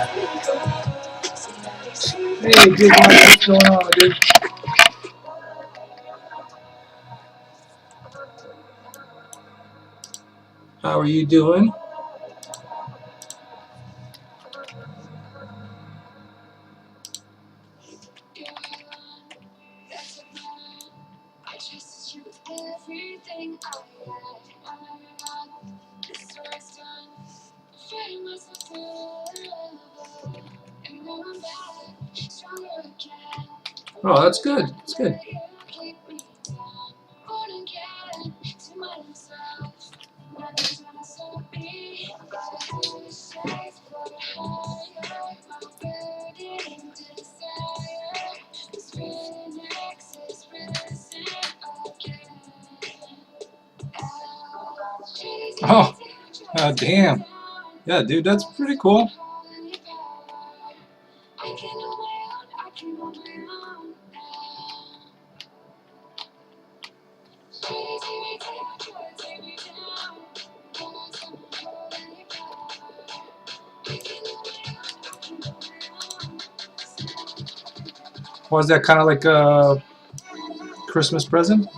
Hey, dude, what's going on, dude? How are you doing? Oh, that's good. That's good. Oh, damn. Yeah, dude, that's pretty cool. Was that kind of like a Christmas present?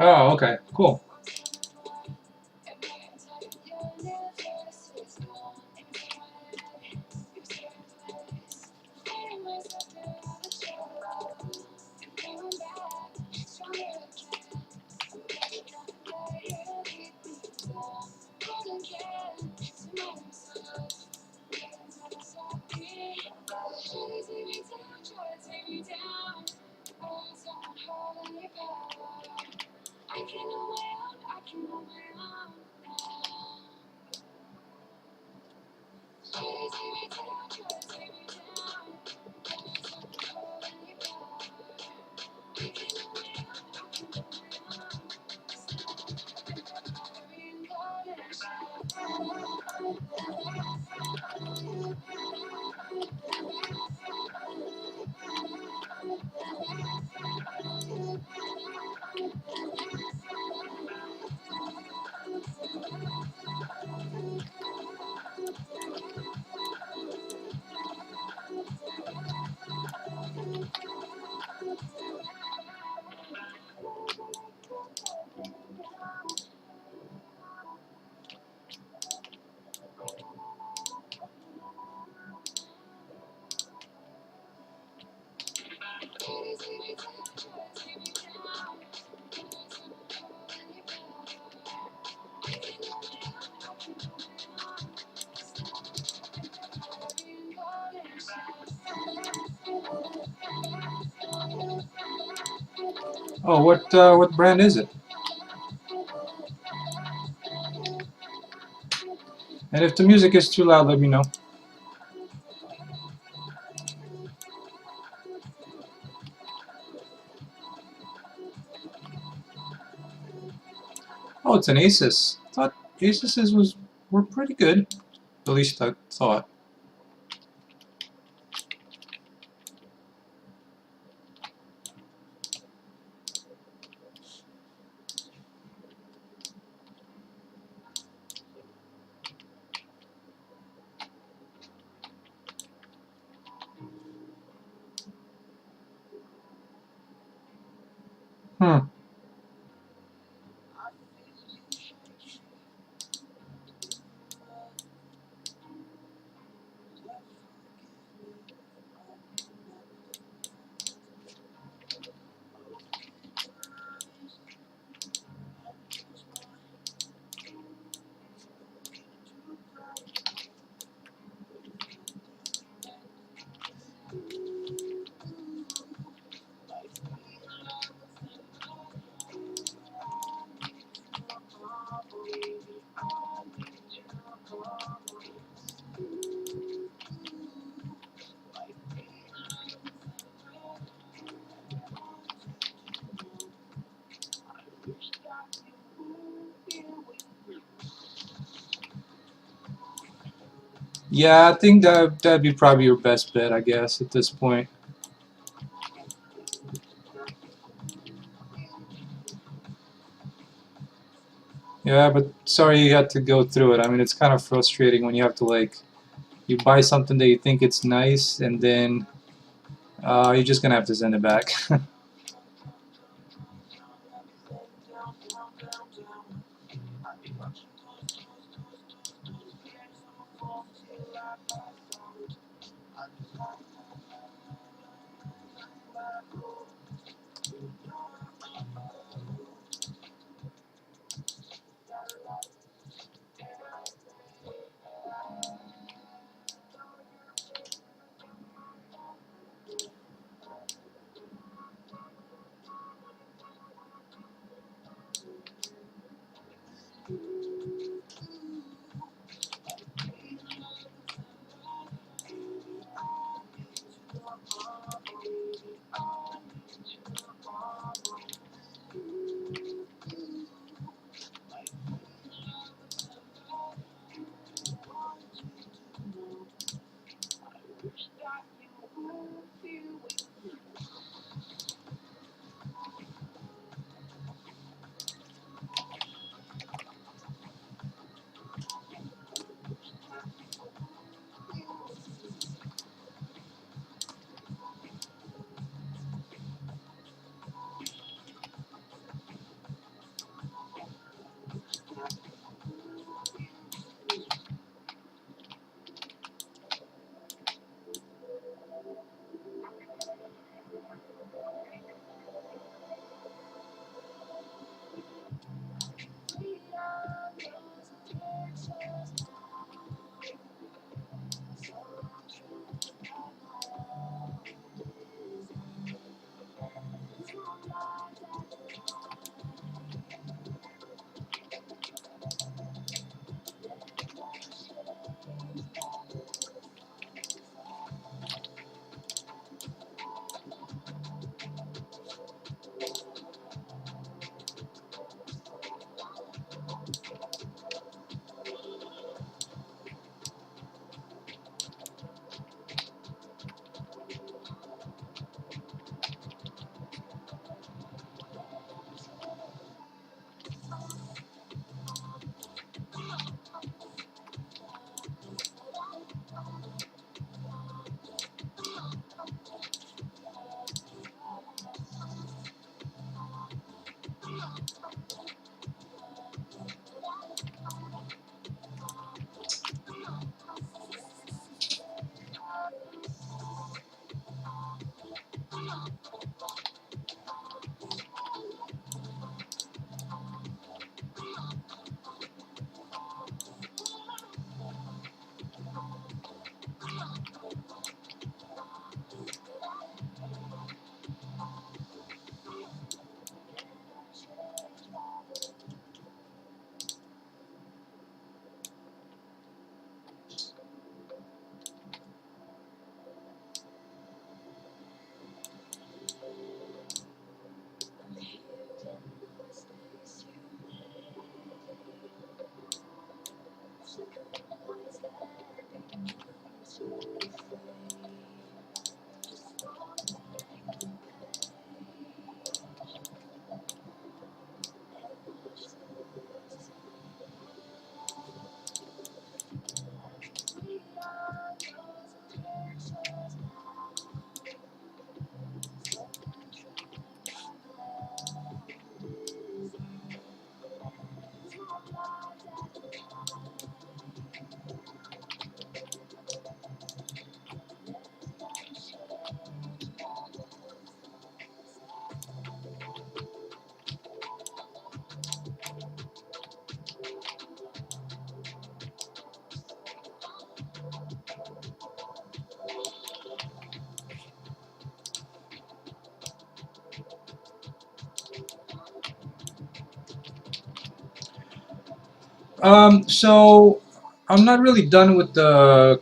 Oh, okay, cool. Oh, what brand is it? And if the music is too loud, let me know. Oh, it's an Asus. I thought Asuses were pretty good. At least I thought. Hmm. Yeah, I think that'd be probably your best bet, I guess, at this point. Yeah, but sorry you had to go through it. I mean, it's kind of frustrating when you have to like you buy something that you think it's nice, and then you're just gonna have to send it back. So I'm not really done with the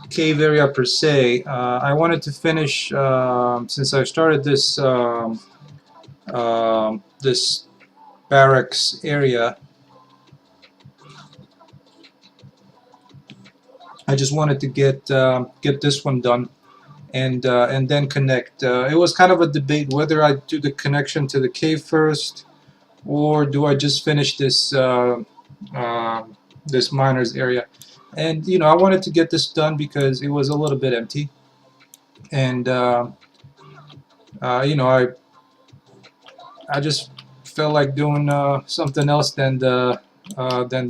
cave area per se. I wanted to finish since I started this barracks area. I just wanted to get this one done and then connect. It was kind of a debate whether I do the connection to the cave first or do I just finish this miner's area. And you know, I wanted to get this done because it was a little bit empty, and you know, I just felt like doing something else than the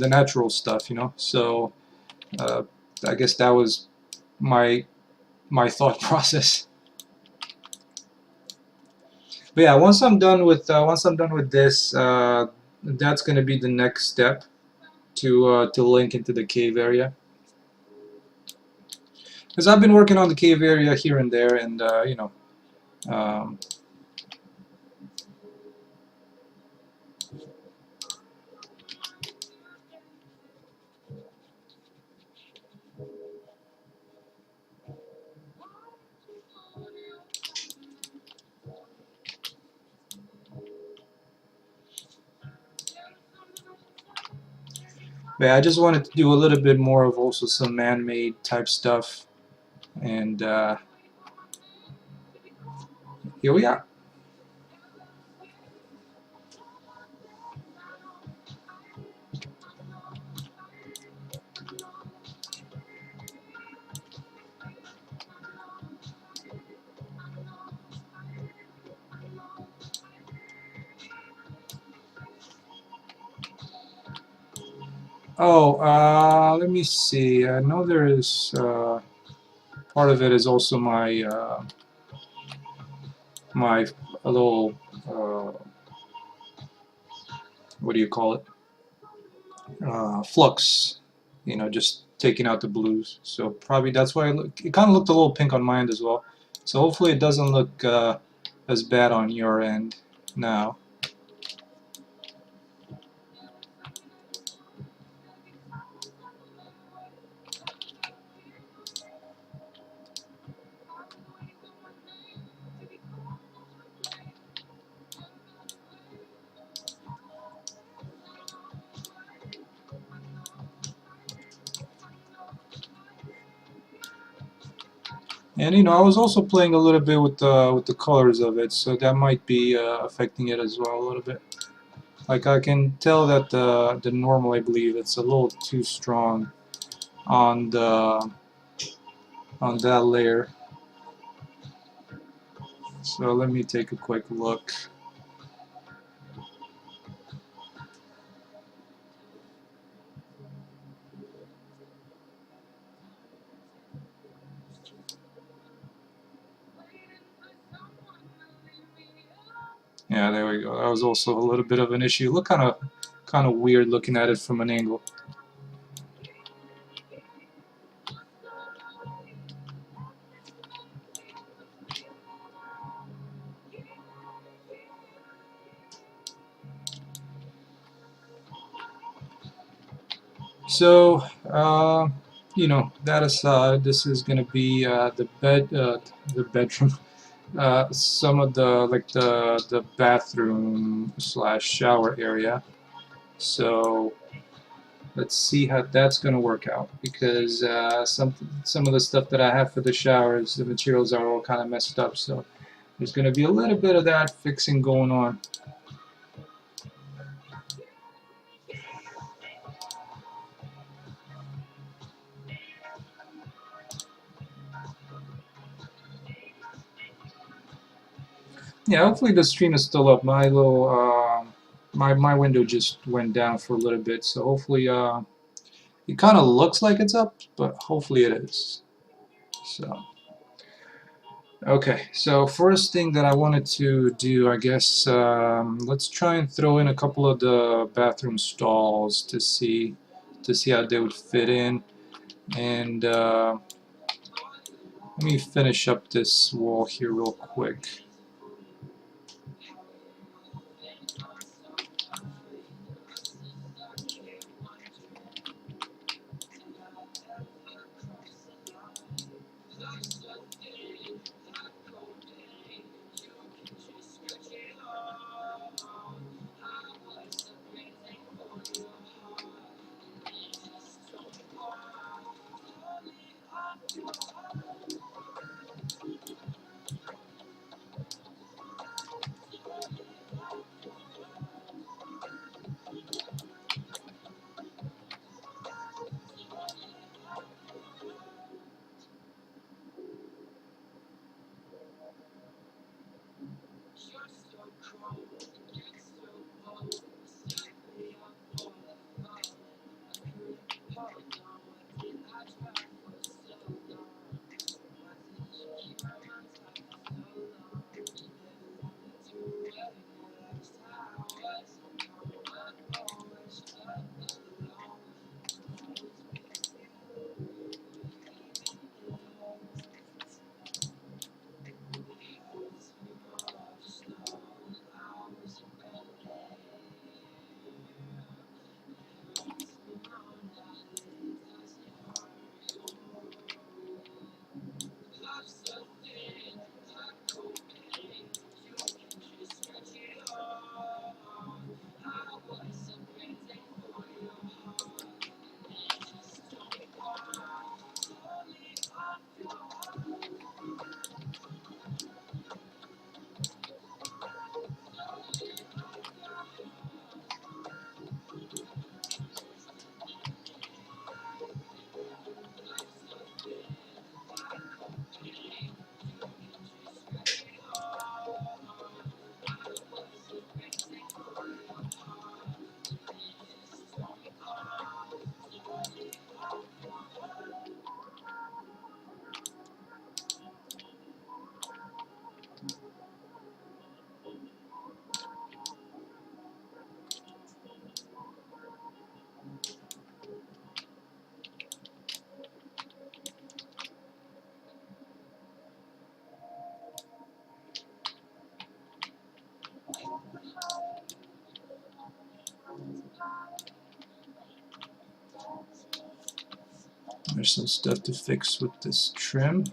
natural stuff, you know. So uh, I guess that was my thought process. But yeah, once I'm done with this, that's gonna be the next step to link into the cave area. Because I've been working on the cave area here and there, and you know, um, but yeah, I just wanted to do a little bit more of also some man-made type stuff, and here we are. Oh, let me see. I know there is part of it is also my a little what do you call it? Flux. You know, just taking out the blues. So probably that's why it kind of looked a little pink on my end as well. So hopefully it doesn't look as bad on your end now. And you know, I was also playing a little bit with the colors of it, so that might be affecting it as well a little bit. Like I can tell that the normal, I believe, it's a little too strong on the on that layer. So let me take a quick look. Yeah, there we go. That was also a little bit of an issue. Look kind of weird looking at it from an angle. So, you know, that aside, this is gonna be the bedroom. Some of the bathroom slash shower area. So let's see how that's gonna work out because some of the stuff that I have for the showers, the materials are all kind of messed up. So there's gonna be a little bit of that fixing going on. Yeah, hopefully the stream is still up. My little my window just went down for a little bit, so hopefully it kind of looks like it's up, but hopefully it is. So okay, so first thing that I wanted to do, I guess, let's try and throw in a couple of the bathroom stalls to see how they would fit in, and let me finish up this wall here real quick. There's some stuff to fix with this trim.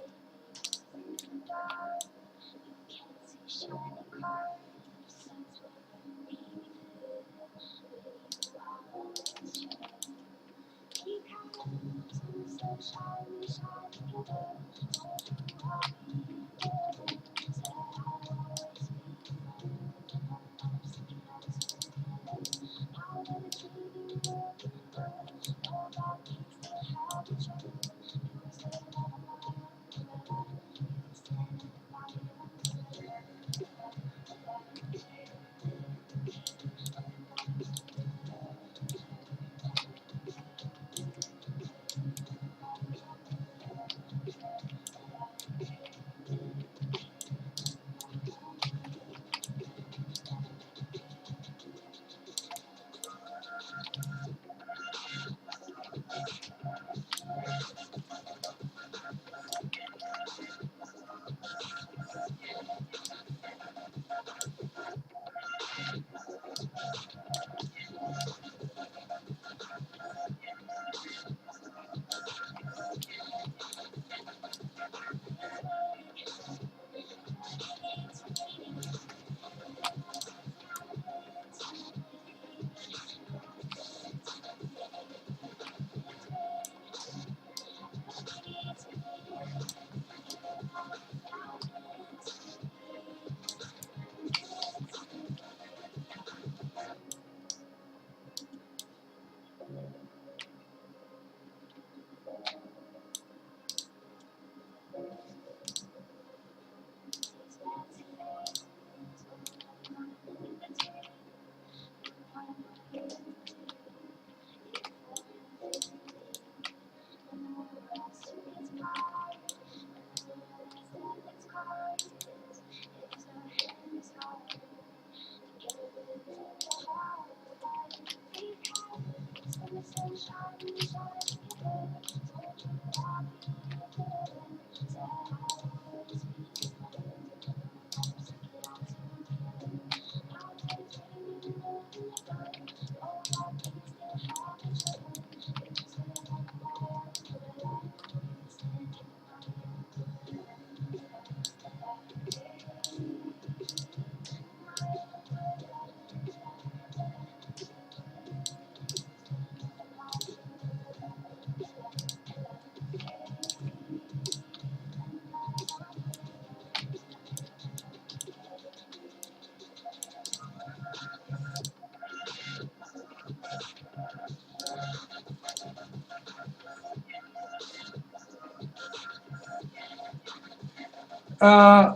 Uh,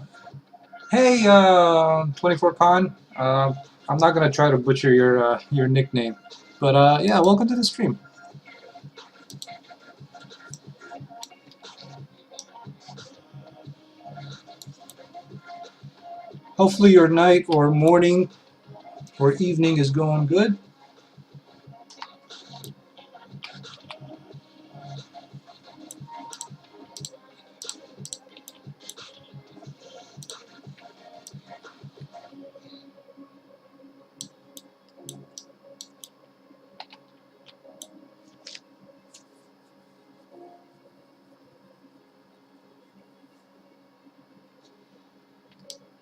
hey, 24 Con. Uh, I'm not gonna try to butcher your nickname, but yeah, welcome to the stream. Hopefully your night or morning or evening is going good.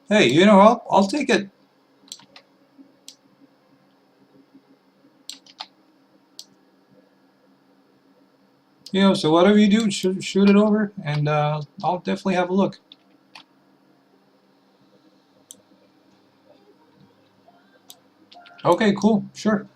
Hey, I'll take it. So whatever you do, shoot it over, and I'll definitely have a look. Okay, cool, sure.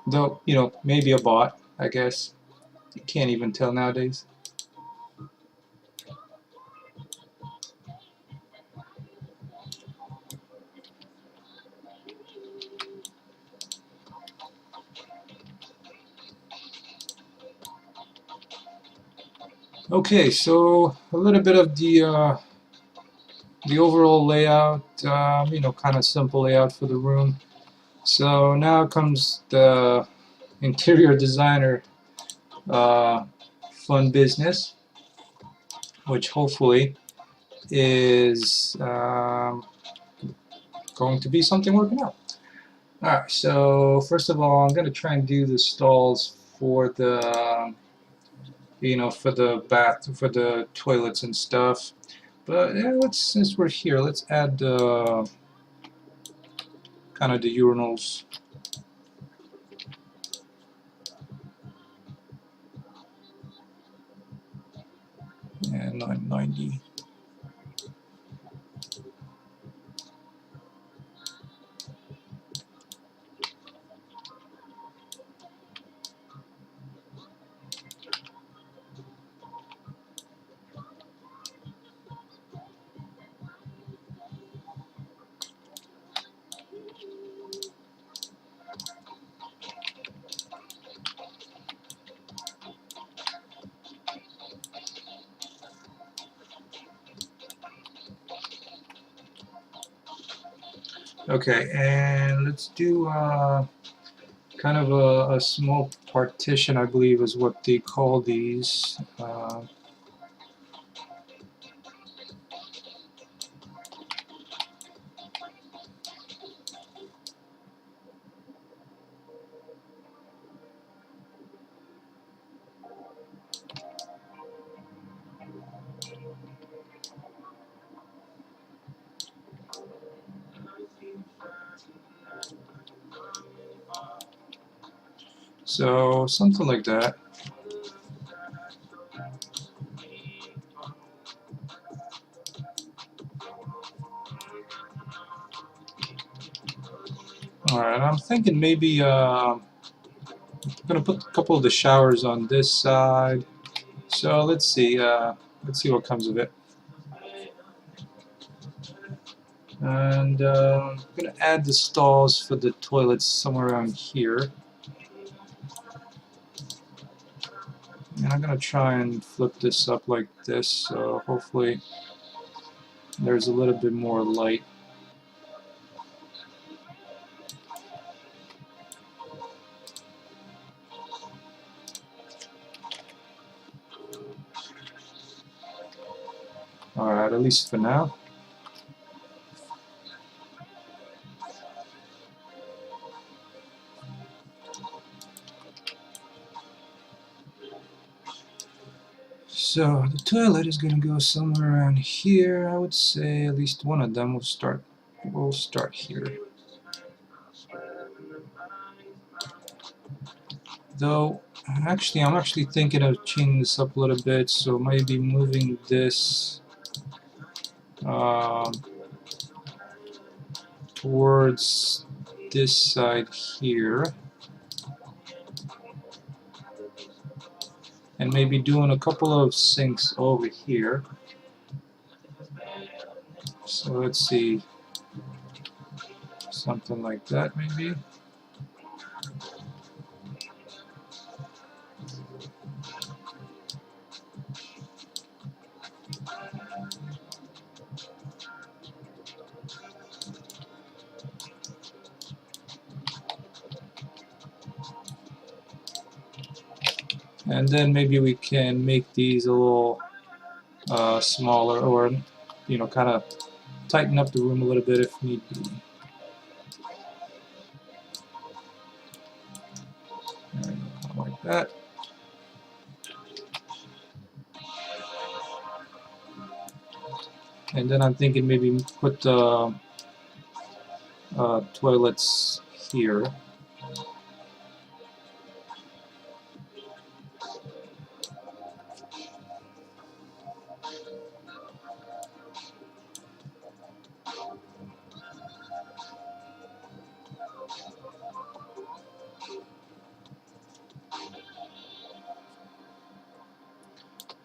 Though, maybe a bot, I guess. You can't even tell nowadays. Okay, so a little bit of the overall layout, kind of simple layout for the room. So now comes the interior designer uh, fun business, which hopefully is going to be something working out. Alright, so first of all, I'm going to try and do the stalls for the, for the toilets and stuff. But yeah, since we're here, let's add kind of the urinals. And 990. Okay, and let's do kind of a small partition, I believe is what they call these. So something like that. Alright, I'm thinking maybe I'm gonna put a couple of the showers on this side. So let's see what comes of it. And I'm gonna add the stalls for the toilets somewhere around here. And I'm gonna try and flip this up like this, so hopefully there's a little bit more light. Alright, at least for now. So the toilet is gonna go somewhere around here. I would say at least one of them will start here. Though, actually, I'm actually thinking of changing this up a little bit, so maybe moving this um, towards this side here, and maybe doing a couple of sinks over here. So let's see, something like that maybe. And then maybe we can make these a little smaller, or kind of tighten up the room a little bit if need be. Kind of like that. And then I'm thinking maybe put toilets here.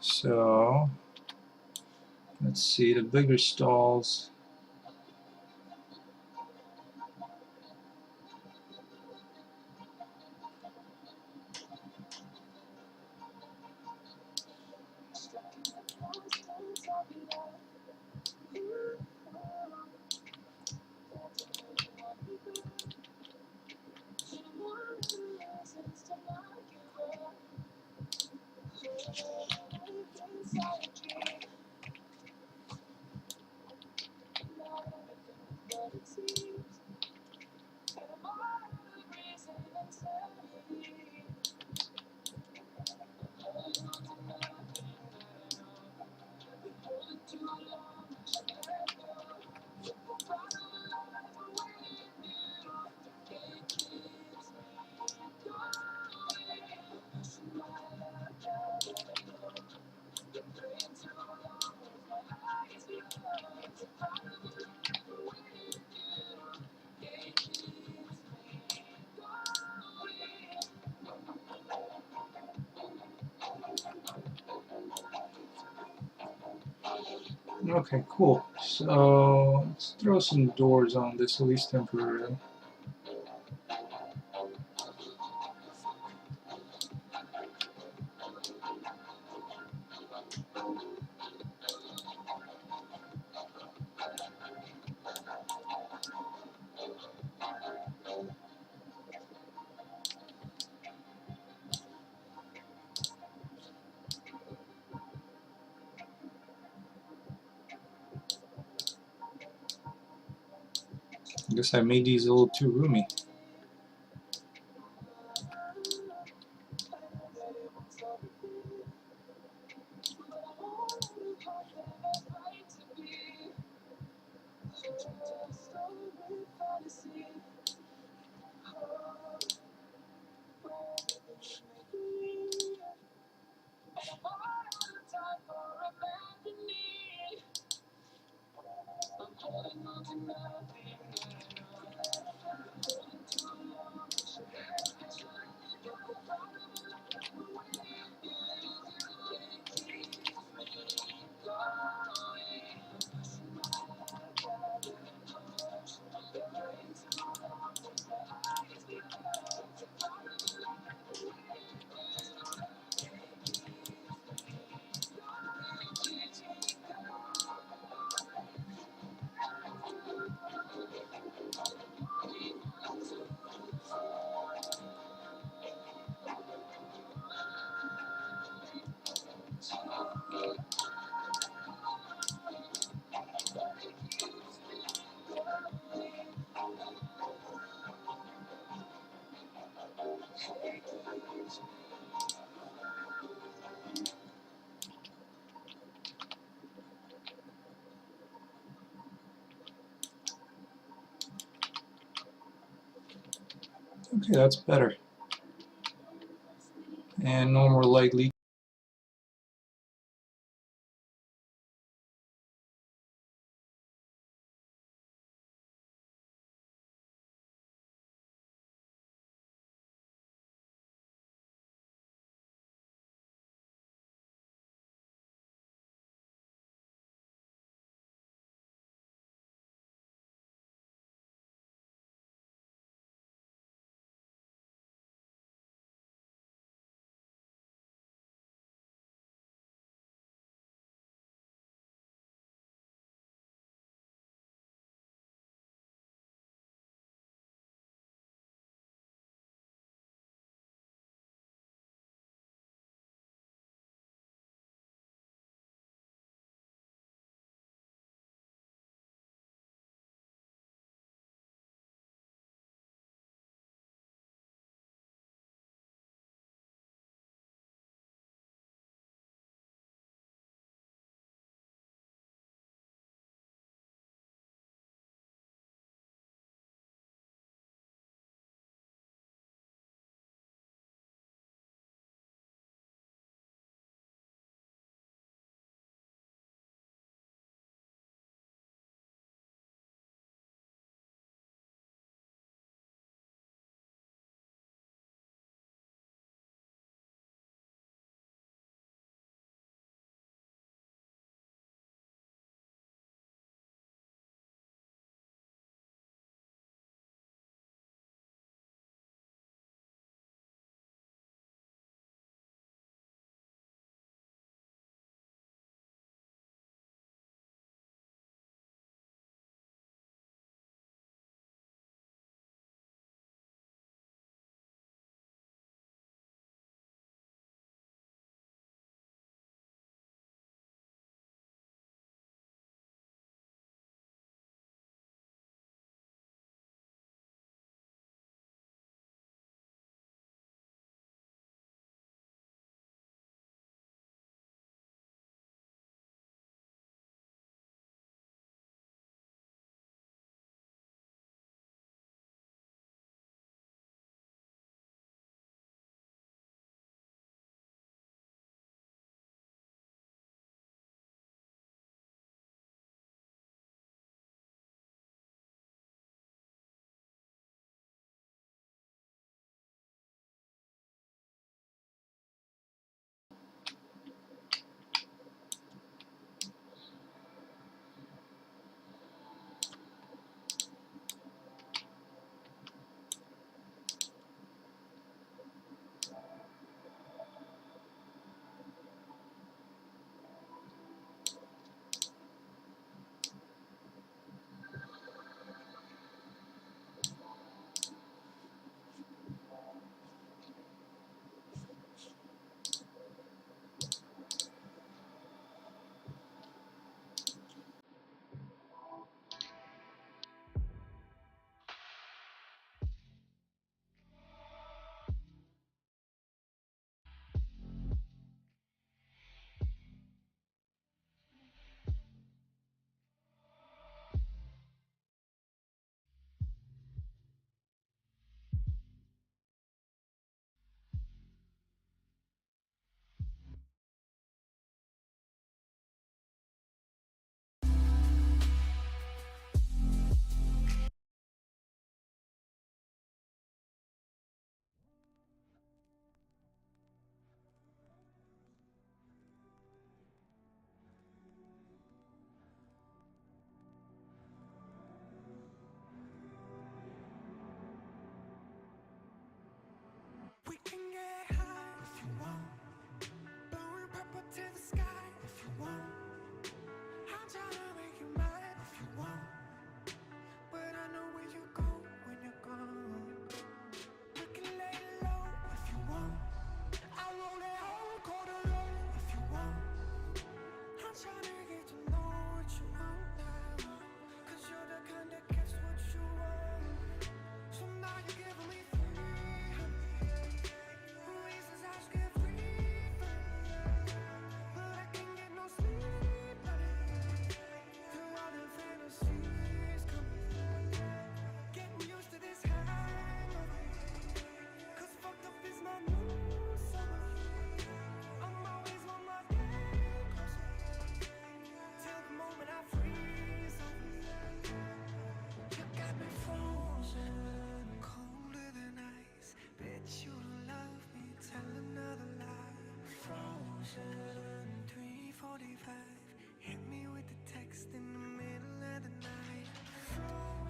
So let's see, the bigger stalls. Okay, cool. So let's throw some doors on this, at least temporarily. I guess I made these a little too roomy. Okay, that's better. and no more light leak.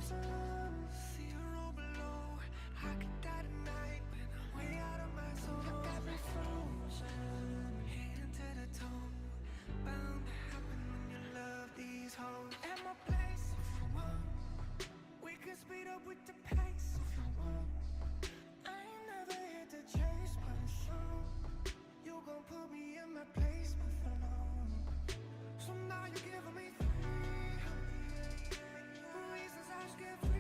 sun. See a roll below. I could die tonight when I'm way out of my zone. I got me frozen, heading to the toe. Bound to happen when you love these hoes. At my place if you want. We can speed up with the pace if you want. I ain't never hit the chase, but it's true. You gon' put me in my place, but for long. So now you're giving me three reasons I should get free.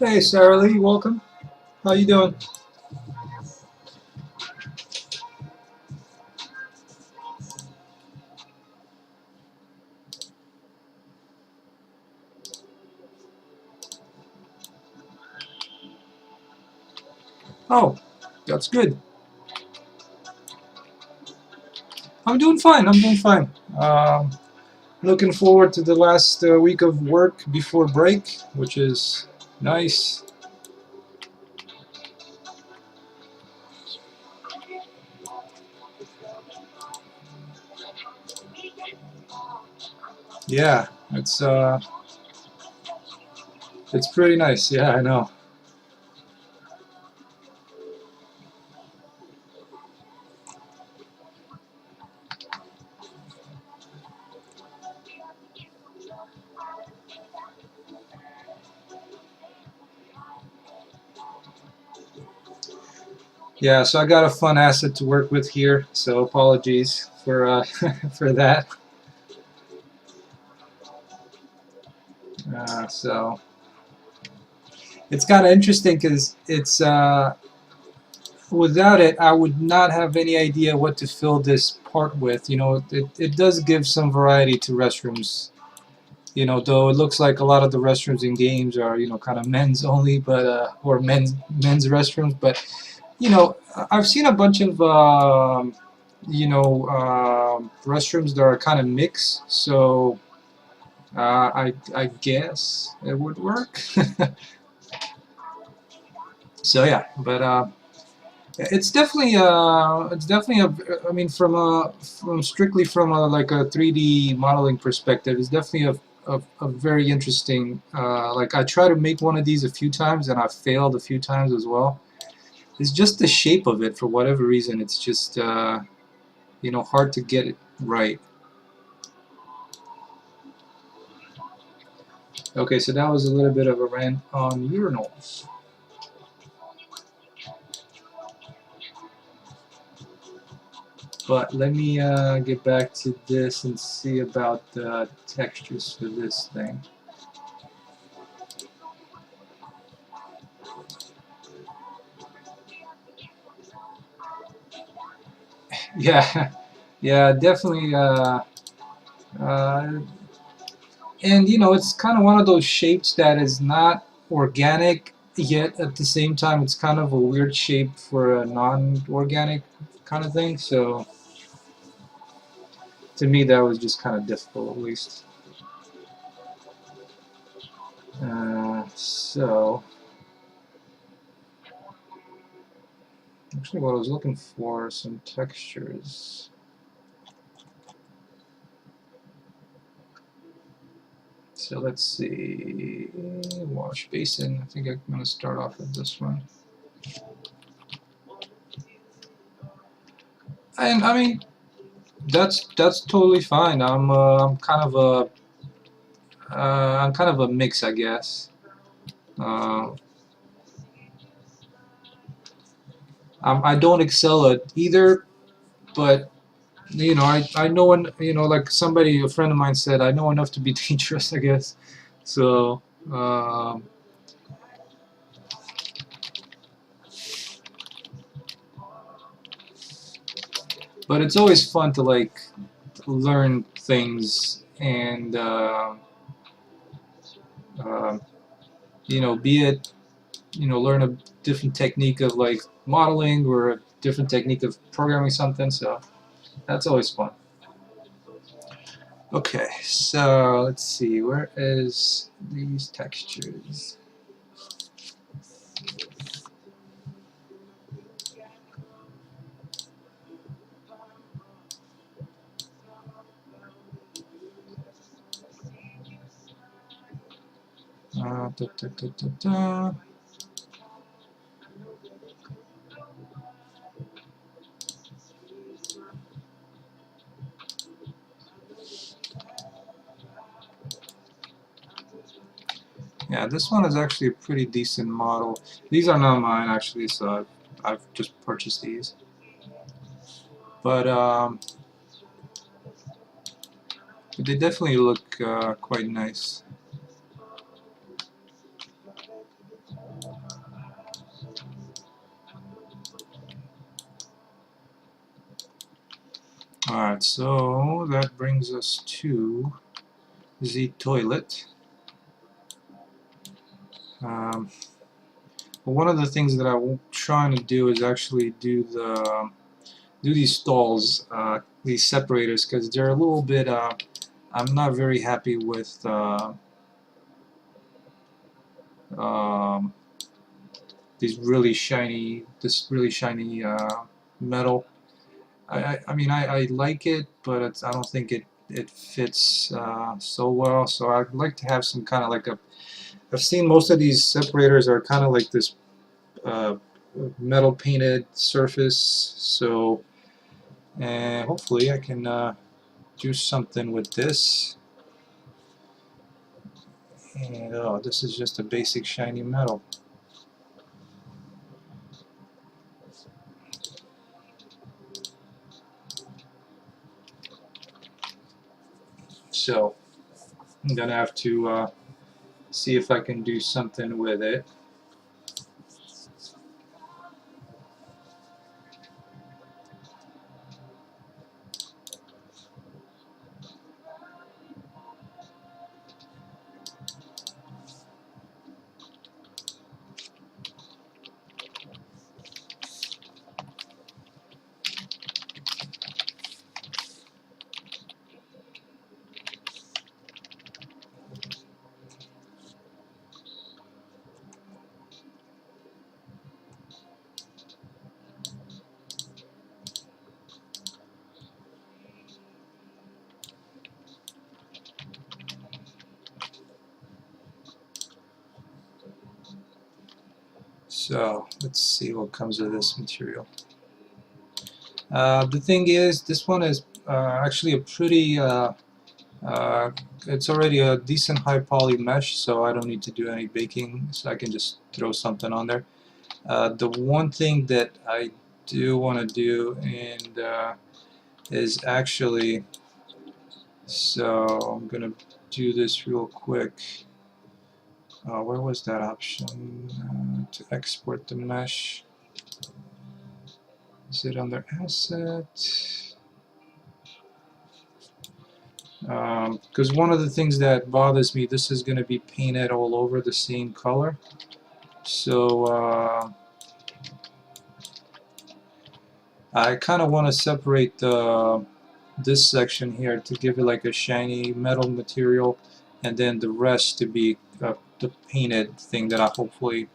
Hey, Sarah Lee, welcome. How you doing? Oh, that's good. I'm doing fine. I'm doing fine. Looking forward to the last week of work before break, which is nice. Yeah, it's pretty nice. Yeah, I know. Yeah, so I got a fun asset to work with here. So apologies for for that. So it's kind of interesting because it's without it, I would not have any idea what to fill this part with. You know, it does give some variety to restrooms. You know, though it looks like a lot of the restrooms in games are, you know, kind of men's only, but or men's restrooms. But you know, I've seen a bunch of restrooms that are kind of mixed. So I guess it would work. So yeah, but it's definitely a, I mean, from strictly from a like a 3D modeling perspective, it's definitely a very interesting, like I tried to make one of these a few times and I failed a few times as well. It's just the shape of it, for whatever reason, it's just you know, hard to get it right. Okay, so that was a little bit of a rant on urinals. But let me get back to this and see about the textures for this thing. Yeah, yeah, definitely. Uh, and you know, it's kind of one of those shapes that is not organic, yet at the same time, it's kind of a weird shape for a non-organic kind of thing. So to me, that was just kind of difficult, at least. So actually, what I was looking for some textures. So let's see, wash basin. I think I'm gonna start off with this one. And I mean, that's totally fine. I'm kind of a mix, I guess. Uh, I don't excel at either, but you know, I know, you know, like somebody, a friend of mine said, I know enough to be dangerous, I guess. So, but it's always fun to like learn things and uh, you know, be it, you know, learn a different technique of like modeling or a different technique of programming something. So that's always fun. Okay, so let's see, where is these textures? Da, da, da, da, da. Yeah, this one is actually a pretty decent model. These are not mine actually, so I've just purchased these. But they definitely look quite nice. Alright, so that brings us to the toilet. One of the things that I'm trying to do is actually do these stalls, these separators, because they're a little bit. I'm not very happy with um, this really shiny metal. I mean, I like it, but I don't think it fits so well. So I'd like to have some kind of like a. I've seen most of these separators are kind of like this uh, metal painted surface. So, and hopefully I can do something with this. And oh, this is just a basic shiny metal. So I'm gonna have to see if I can do something with it. So let's see what comes of this material. The thing is, this one is actually a pretty. It's already a decent high poly mesh, so I don't need to do any baking. So I can just throw something on there. The one thing that I do want to do and is actually, so I'm gonna do this real quick. Where was that option to export the mesh? Is it under asset? Because one of the things that bothers me, this is going to be painted all over the same color. So I kind of want to separate this section here to give it like a shiny metal material, and then the rest to be the painted thing that I hopefully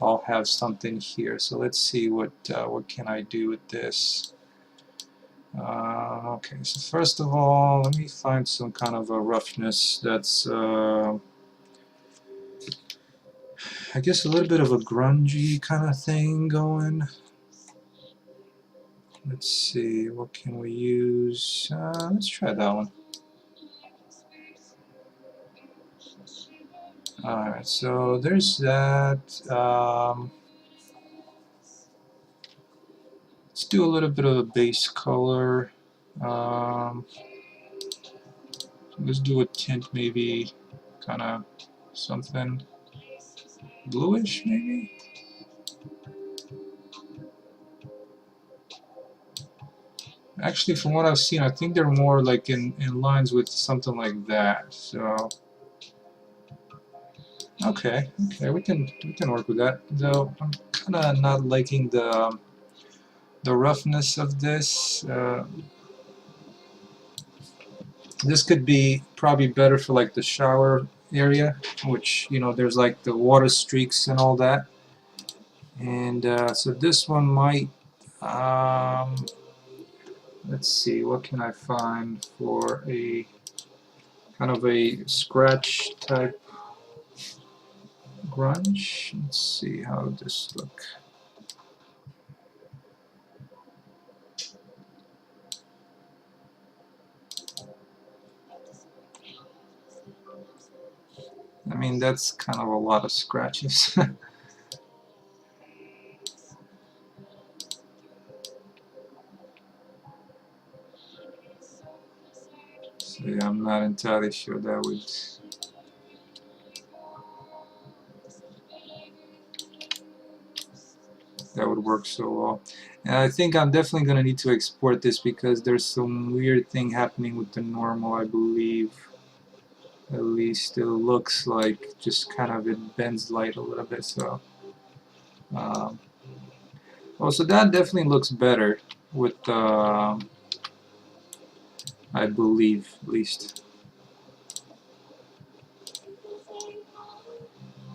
I'll have something here. So let's see what can I do with this. Okay, so first of all, let me find some kind of a roughness that's I guess a little bit of a grungy kind of thing going. Let's see, what can we use? Let's try that one. Alright, so there's that. Let's do a little bit of a base color. Let's do a tint, maybe kind of something bluish, maybe? Actually, from what I've seen, I think they're more like in lines with something like that. So, okay, we can work with that. Though I'm kind of not liking the roughness of this. This could be probably better for like the shower area, which there's like the water streaks and all that. And so this one might. Let's see, what can I find for a kind of a scratch type grunge? Let's see how this look. I mean, that's kind of a lot of scratches. So yeah, I'm not entirely sure that would. that would work so well. And I think I'm definitely going to need to export this because there's some weird thing happening with the normal, I believe. At least it looks like just kind of it bends light a little bit. So, um, oh, so that definitely looks better with, I believe, at least.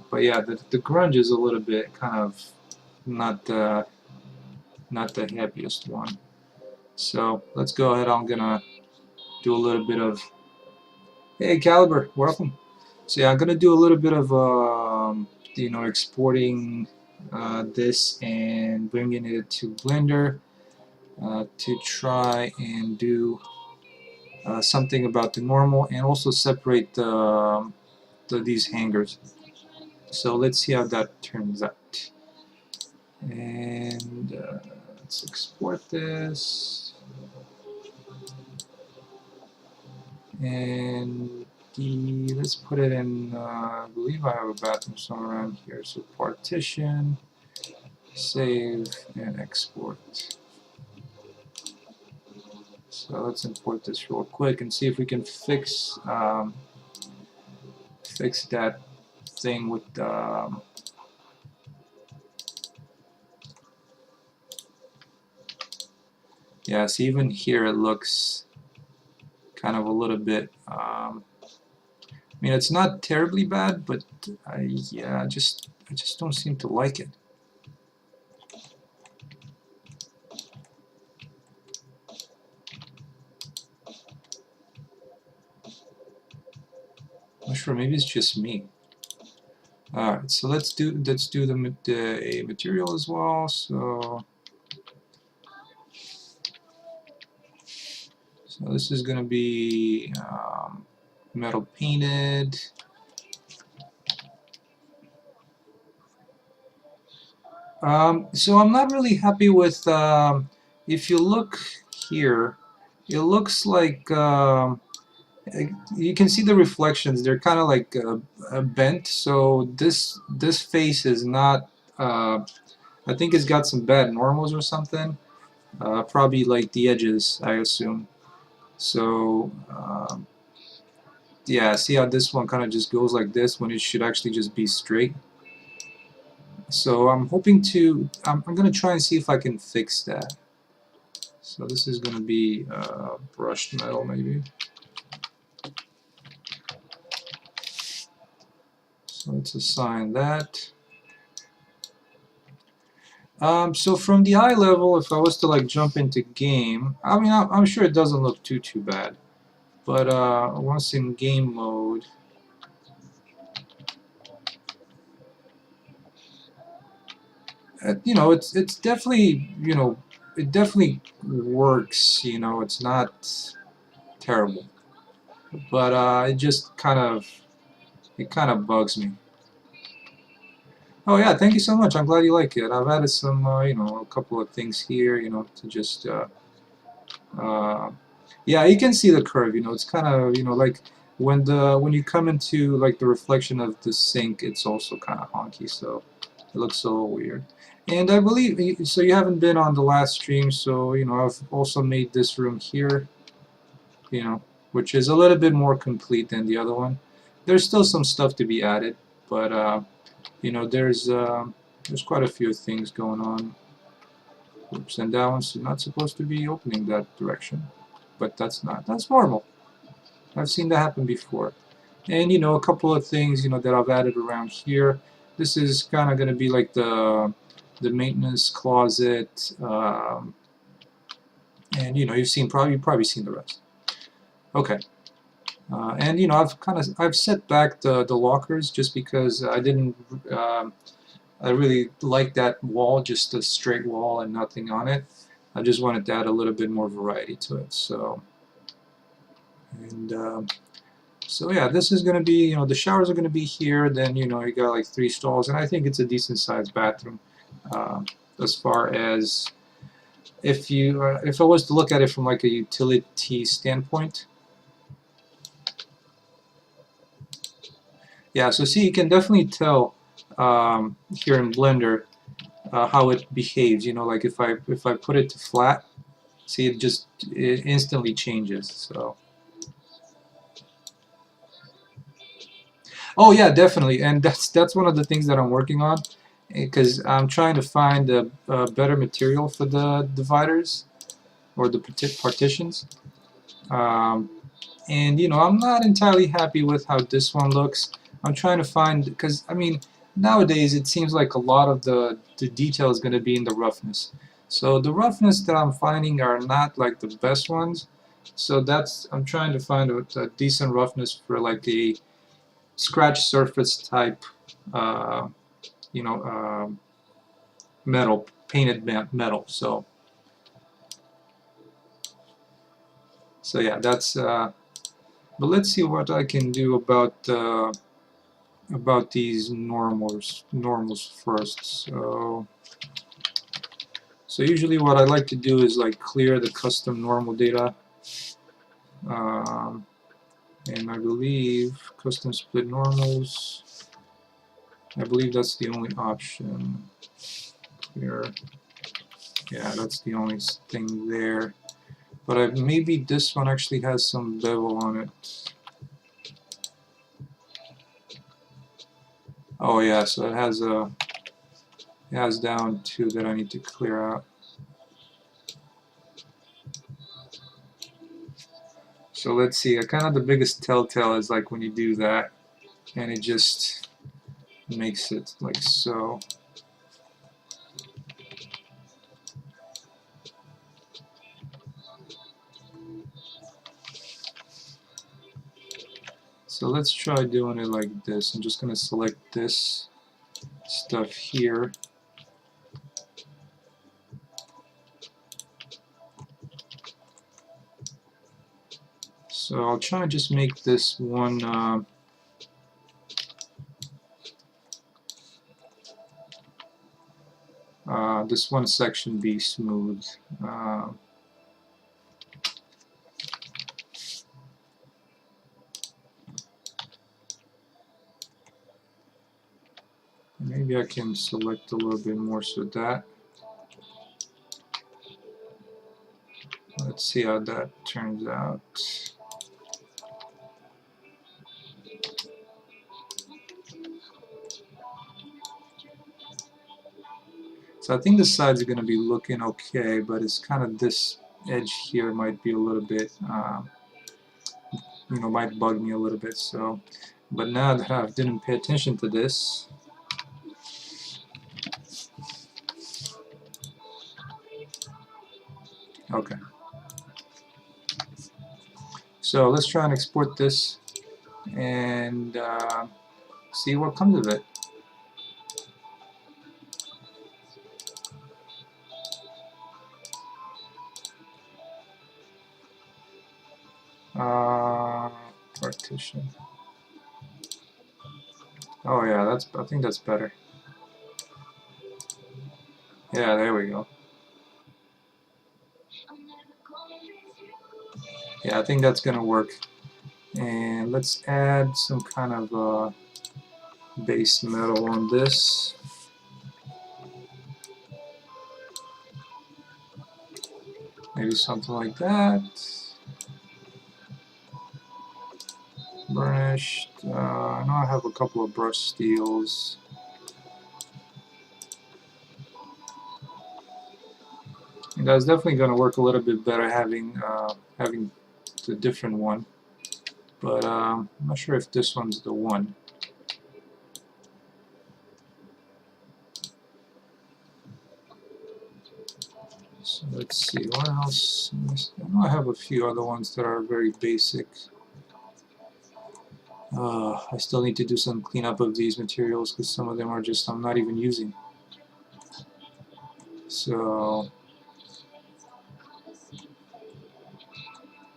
But yeah, the grunge is a little bit kind of not the happiest one. So let's go ahead. I'm gonna do a little bit of, hey Caliber, welcome. So yeah, I'm gonna do a little bit of exporting this and bringing it to Blender to try and do something about the normal and also separate these hangers. So let's see how that turns out. And let's export this. And let's put it in, I believe I have a bathroom somewhere around here. So partition, save, and export. So let's import this real quick and see if we can fix fix that thing with yeah, see, even here it looks kind of a little bit I mean, it's not terribly bad, but yeah, I just don't seem to like it. I'm not sure, maybe it's just me. All right, so let's do the material as well. So this is going to be metal painted. So I'm not really happy with, if you look here, it looks like you can see the reflections. They're kind of like bent. So this face is not. I think it's got some bad normals or something. Probably like the edges, I assume. So yeah, see how this one kind of just goes like this when it should actually just be straight. So I'm hoping to, I'm going to try and see if I can fix that. So this is going to be brushed metal maybe. So let's assign that. So from the eye level, if I was to like jump into game, I mean, I'm sure it doesn't look too bad. But once in game mode, you know, it's definitely, you know, it definitely works. You know, it's not terrible, but it just kind of bugs me. Oh yeah, thank you so much. I'm glad you like it. I've added some, you know, a couple of things here, you know, to just uh, yeah, you can see the curve. You know, it's kind of, you know, like when you come into like the reflection of the sink, it's also kind of honky. So it looks so weird. And I believe so. You haven't been on the last stream, so you know I've also made this room here. You know, which is a little bit more complete than the other one. There's still some stuff to be added, but you know, there's quite a few things going on. Oops, and that one's not supposed to be opening that direction, but that's normal. I've seen that happen before. And you know, a couple of things, you know, that I've added around here. This is kind of going to be like the maintenance closet, and you know, you've probably seen the rest. Okay. And you know, I've set back the lockers just because I didn't I really like that wall, just a straight wall and nothing on it. I just wanted to add a little bit more variety to it. So, and so yeah, this is going to be, you know, the showers are going to be here. Then you know you got like 3 stalls, and I think it's a decent sized bathroom. As far as if I was to look at it from like a utility standpoint, yeah. So see, you can definitely tell here in Blender. how it behaves. You know, like if I put it to flat, see it instantly changes. So. Oh yeah, definitely, and that's one of the things that I'm working on, because I'm trying to find a better material for the dividers or the partitions. Um, and you know, I'm not entirely happy with how this one looks. I'm trying to find, because I mean, nowadays it seems like a lot of the detail is going to be in the roughness. So the roughness that I'm finding are not like the best ones. So that's I'm trying to find a decent roughness for like a scratch surface type, uh, you know, metal, painted metal. So yeah, that's. But let's see what I can do about these normals first. So usually what I like to do is like clear the custom normal data, um, and I believe custom split normals. I believe that's the only option here. Yeah, that's the only thing there. But maybe this one actually has some bevel on it. Oh yeah, so it has down two that I need to clear out. So let's see. Kind of the biggest telltale is like when you do that, and it just makes it like so. So let's try doing it like this. I'm just going to select this stuff here. So I'll try and just make this one this one section be smooth. Maybe I can select a little bit more so that. Let's see how that turns out. So I think the sides are going to be looking okay, but it's kind of this edge here might be a little bit, you know, might bug me a little bit. So, but now that I didn't pay attention to this, okay. So let's try and export this and see what comes of it. Uh, Partition. Oh yeah, I think that's better. Yeah, there we go. Yeah, I think that's gonna work. And let's add some kind of base metal on this. Maybe something like that. Burnished. I know I have a couple of brush steels. And that's definitely going to work a little bit better having the different one. But I'm not sure if this one's the one. So let's see, what else? I know I have a few other ones that are very basic. I still need to do some cleanup of these materials because some of them are just I'm not even using. So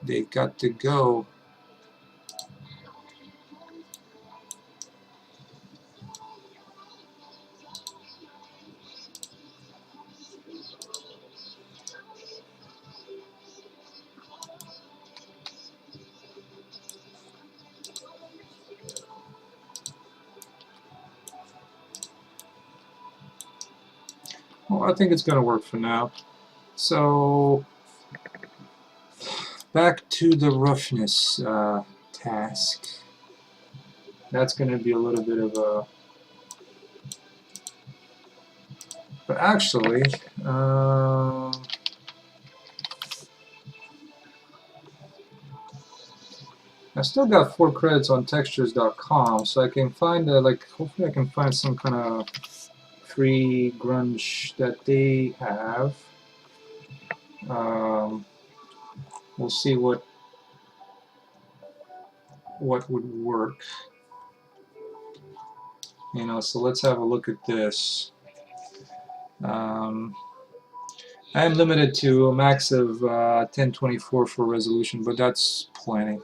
they got to go. Well, I think it's going to work for now. So, back to the roughness task. That's going to be a little bit of a... But actually, I still got 4 credits on textures.com, so I can find, like, hopefully I can find some kind of free grunge that they have. Um, we'll see what would work. You know, so let's have a look at this. Um, I am limited to a max of 1024 for resolution, but that's plenty.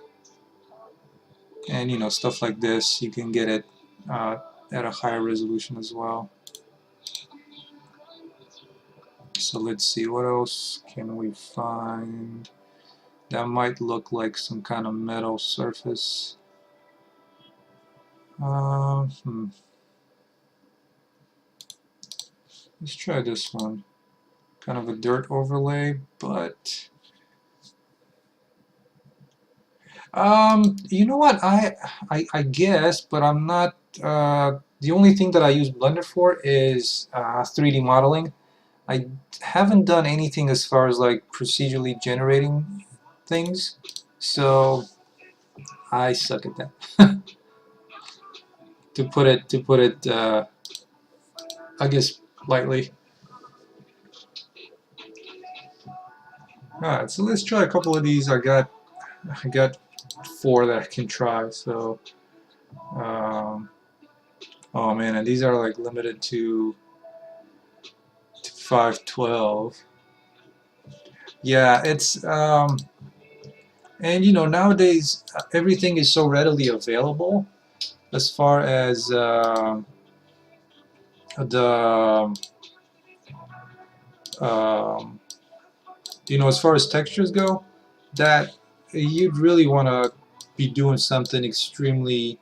And you know, stuff like this, you can get it at a higher resolution as well. So let's see, what else can we find that might look like some kind of metal surface? Hmm. Let's try this one. Kind of a dirt overlay, but you know what? I guess, but I'm not. The only thing that I use Blender for is 3D modeling. I haven't done anything as far as like procedurally generating things, so I suck at that. To put it, I guess lightly. All right, so let's try a couple of these. I got 4 that I can try. So, oh man, and these are like limited to 512. Yeah, it's and you know, nowadays everything is so readily available as far as the um, you know, as far as textures go, that you'd really want to be doing something extremely,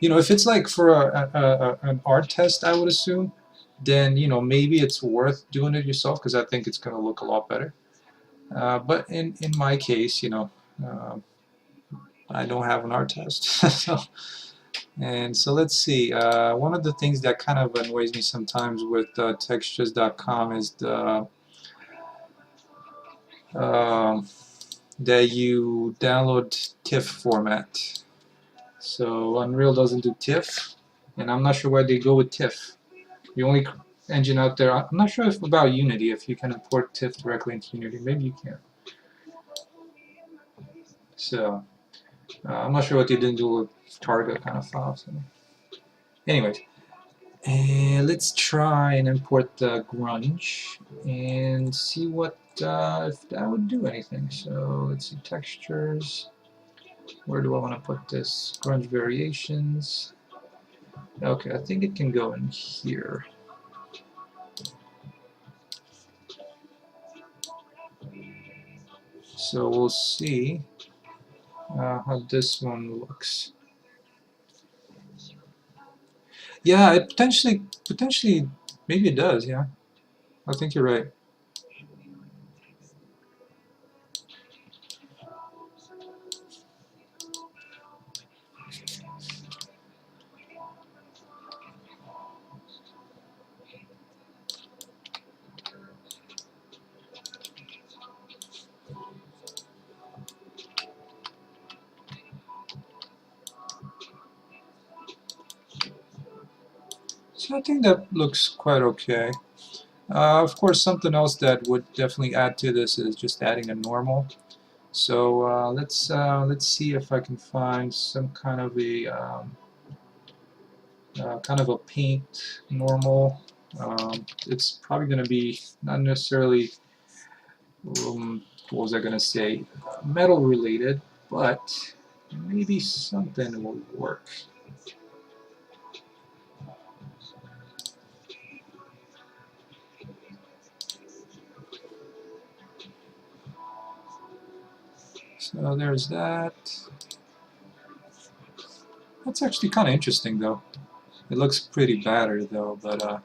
you know, if it's like for an art test, I would assume, then you know, maybe it's worth doing it yourself because I think it's going to look a lot better. But in my case, you know, uh, I don't have an art test. So, and so let's see. One of the things that kind of annoys me sometimes with textures.com is the um, that you download TIFF format. So Unreal doesn't do TIFF, and I'm not sure why they go with TIFF. The only engine out there, I'm not sure if about Unity, if you can import TIFF directly into Unity. Maybe you can. So I'm not sure what they didn't do with Targa kind of files. So. Anyways, let's try and import the grunge and see what if that would do anything. So let's see, textures. Where do I want to put this? Grunge variations. Okay, I think it can go in here. So we'll see how this one looks. Yeah, it potentially, maybe it does. Yeah, I think you're right. So I think that looks quite okay. Of course, something else that would definitely add to this is just adding a normal. So let's see if I can find some kind of a paint normal. It's probably going to be not necessarily what was I going to say, metal related, but maybe something will work. So there's that. That's actually kind of interesting though. It looks pretty battered though, but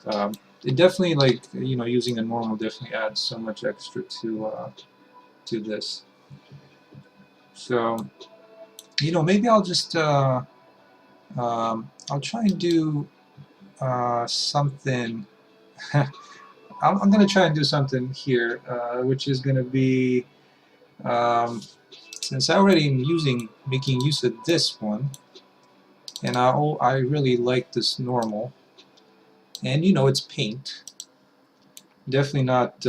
it definitely, like, using a normal definitely adds so much extra to this. So maybe I'll just I'll try and do something. I'm gonna try and do something here, which is gonna be, since I already am making use of this one, and I really like this normal, and it's paint, definitely not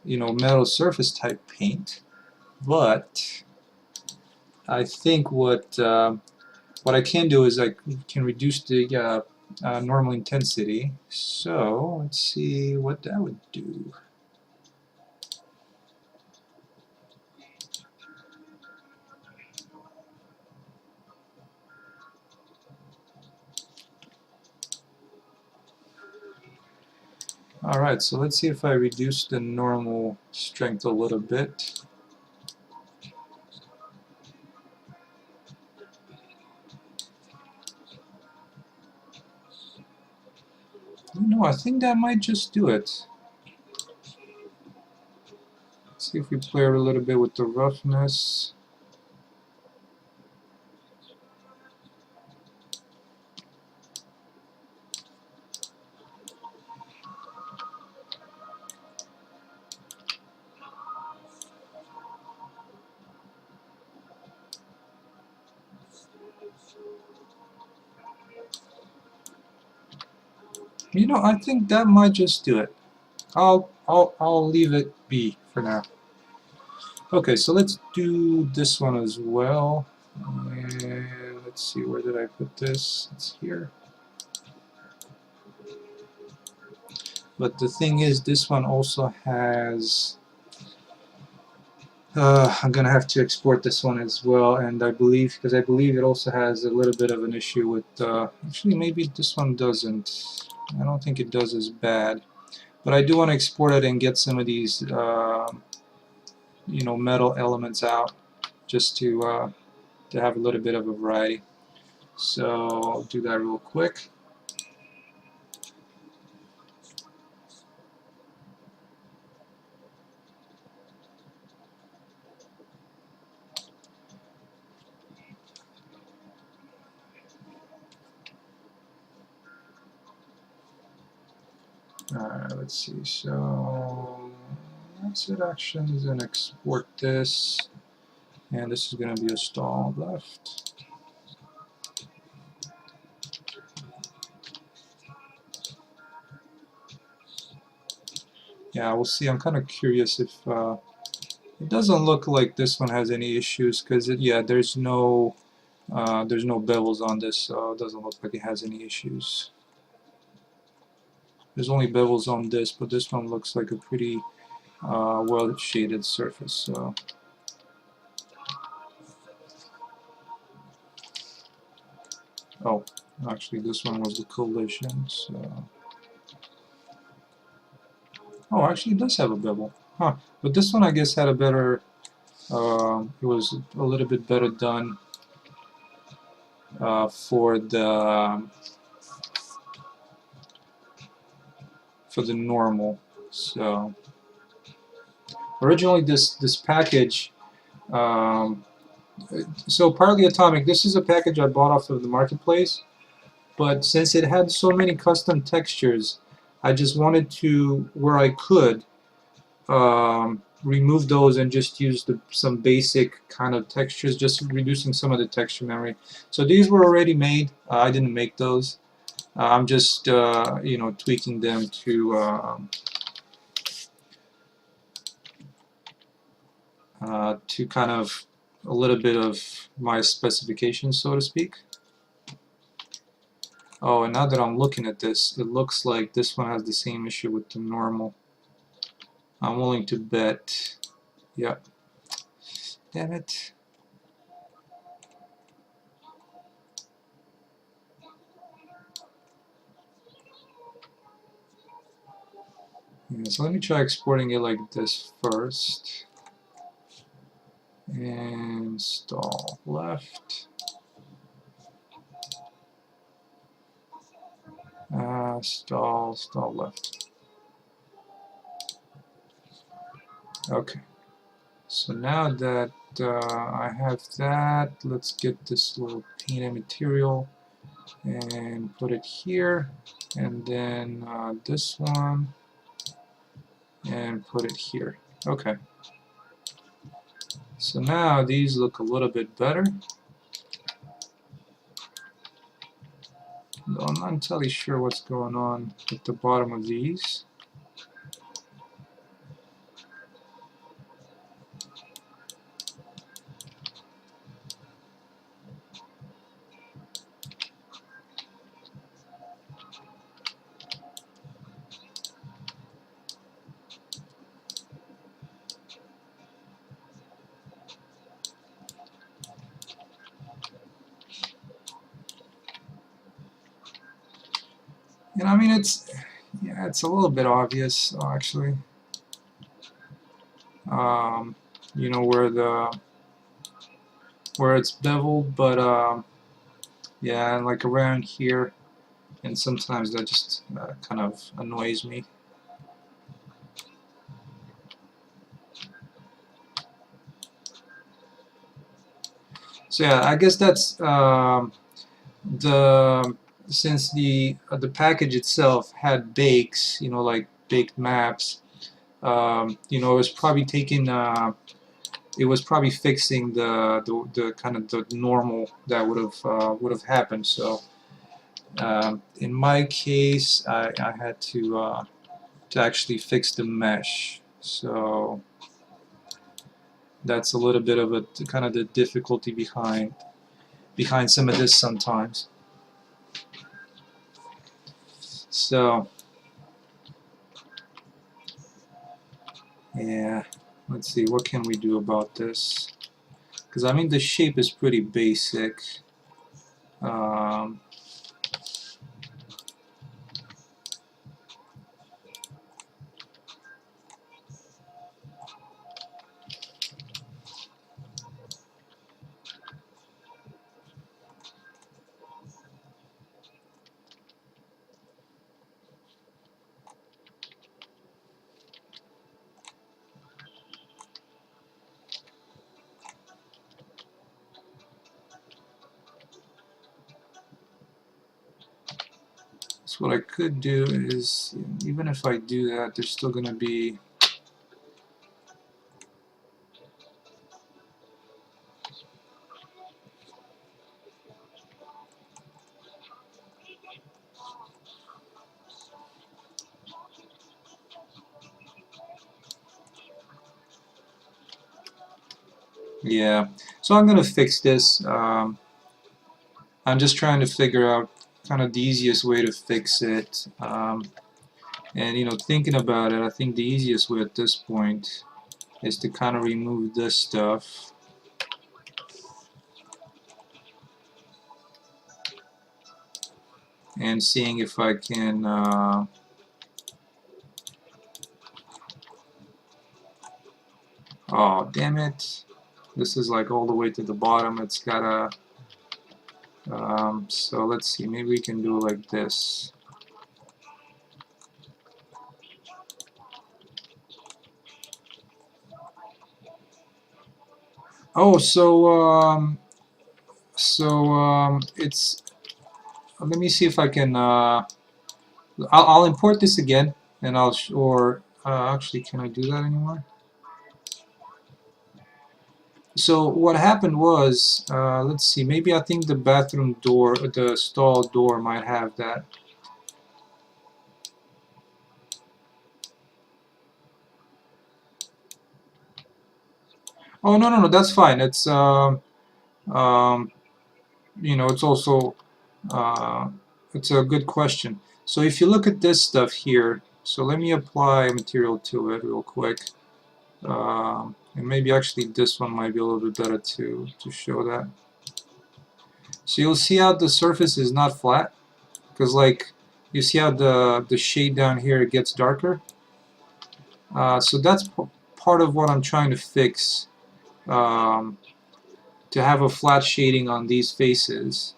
metal surface type paint, but I think what I can do is I can reduce the normal intensity. So let's see what that would do. Alright, so let's see if I reduce the normal strength a little bit. I think that might just do it. Let's see if we play a little bit with the roughness. I think that might just do it. I'll leave it be for now. Okay, so let's do this one as well. And let's see, where did I put this? It's here. But the thing is, this one also has... I'm gonna have to export this one as well, and I believe it also has a little bit of an issue with. Actually, maybe this one doesn't. I don't think it does as bad, but I do want to export it and get some of these, metal elements out, just to have a little bit of a variety. So I'll do that real quick. Alright, let's see. So exit actions and export this, and this is going to be a stall left. Yeah, we'll see. I'm kind of curious if it doesn't look like this one has any issues, because yeah, there's no bevels on this, so it doesn't look like it has any issues. There's only bevels on this, but this one looks like a pretty well shaded surface. So oh, actually this one was the collision. So oh, actually it does have a bevel, huh? But this one I guess had a better. It was a little bit better done for the normal. So originally this package, um, so Partly Atomic, this is a package I bought off of the marketplace, but since it had so many custom textures, I just wanted to, where I could, remove those and just use some basic kind of textures, just reducing some of the texture memory. So these were already made. I didn't make those. I'm just tweaking them to kind of a little bit of my specifications, so to speak. Oh, and now that I'm looking at this, it looks like this one has the same issue with the normal. I'm willing to bet. Yep. Damn it. Yeah, so let me try exporting it like this first. Install left. Stall left. Okay. So now that I have that, let's get this little painted material and put it here, and then this one, and put it here. Okay. So now these look a little bit better. Though I'm not entirely sure what's going on at the bottom of these. And I mean, it's a little bit obvious actually. You know where it's beveled, but yeah, like around here, and sometimes that just kind of annoys me. So yeah, I guess that's the since the package itself had bakes, you know, like baked maps. You know, it was probably taking it was probably fixing the kind of the normal that would have happened. So in my case, I had to actually fix the mesh. So that's a little bit of a kind of the difficulty behind some of this sometimes. So yeah, let's see, what can we do about this? Because I mean the shape is pretty basic. Um, so what I could do is, even if I do that, there's still going to be yeah. So I'm going to fix this. I'm just trying to figure out kind of the easiest way to fix it. And you know, thinking about it, I think the easiest way at this point is to kind of remove this stuff and seeing if I can oh damn it, this is like all the way to the bottom. It's gotta so let's see, maybe we can do it like this. Oh, it's, let me see if I can I'll import this again, and or actually, can I do that anymore? So what happened was, let's see, maybe I think the bathroom door, the stall door might have that. Oh, no, that's fine. It's, um, you know, it's also, uh, it's a good question. So if you look at this stuff here, so let me apply material to it real quick. And maybe actually this one might be a little bit better to show that. So you'll see how the surface is not flat, because like you see how the shade down here gets darker. So that's part of what I'm trying to fix, to have a flat shading on these faces.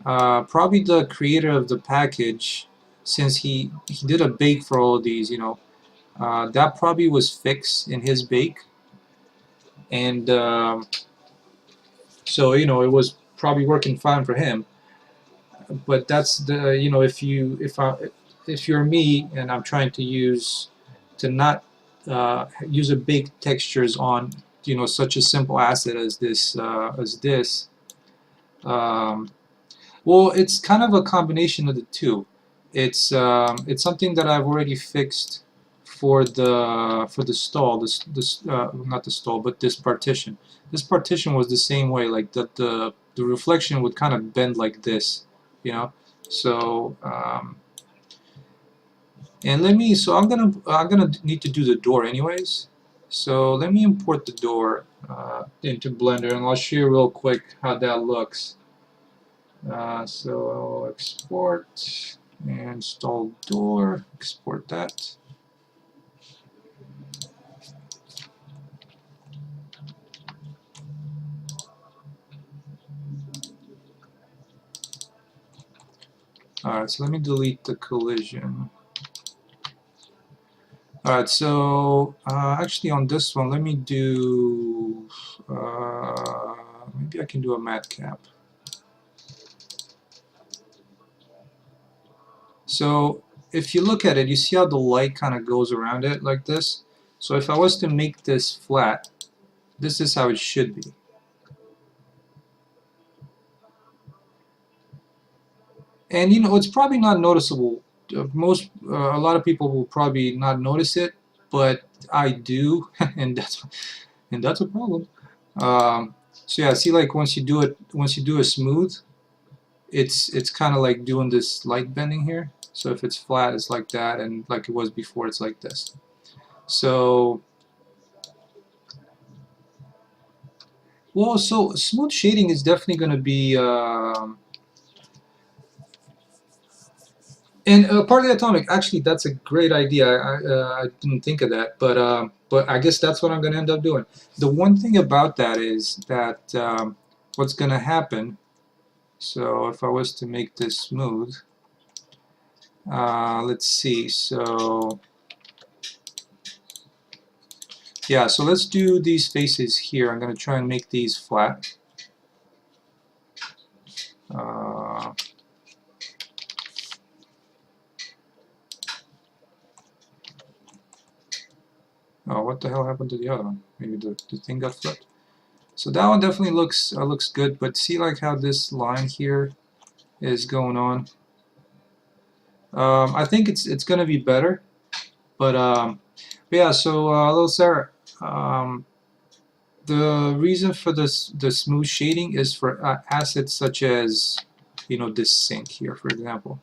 Probably the creator of the package, since he did a bake for all of these, that probably was fixed in his bake, and so it was probably working fine for him. But that's the if you're me and I'm trying to not use a big textures on such a simple asset as this. Um, well, it's kind of a combination of the two. It's something that I've already fixed for the stall. This not the stall, but this partition. This partition was the same way. Like the reflection would kind of bend like this, you know. So and let me. So I'm gonna need to do the door anyways. So let me import the door into Blender, and I'll show you real quick how that looks. So I'll export and install door, export that. Alright, so let me delete the collision. Alright, so actually on this one, let me do, maybe I can do a matte cap. So if you look at it, you see how the light kind of goes around it like this? So if I was to make this flat, this is how it should be. And it's probably not noticeable. A lot of people will probably not notice it, but I do, and that's a problem. So yeah, see, like once you do a smooth, it's kind of like doing this light bending here. So if it's flat, it's like that, and like it was before, it's like this. So well, so smooth shading is definitely going to be. And partly atomic, actually, that's a great idea. I didn't think of that, but I guess that's what I'm going to end up doing. The one thing about that is that what's going to happen. So if I was to make this smooth, let's see. So yeah, so let's do these faces here. I'm going to try and make these flat. Uh, oh, what the hell happened to the other one? Maybe the thing got flipped. So that one definitely looks good, but see like how this line here is going on. I think it's going to be better, but yeah. So little Sarah, the reason for the smooth shading is for assets such as this sink here, for example.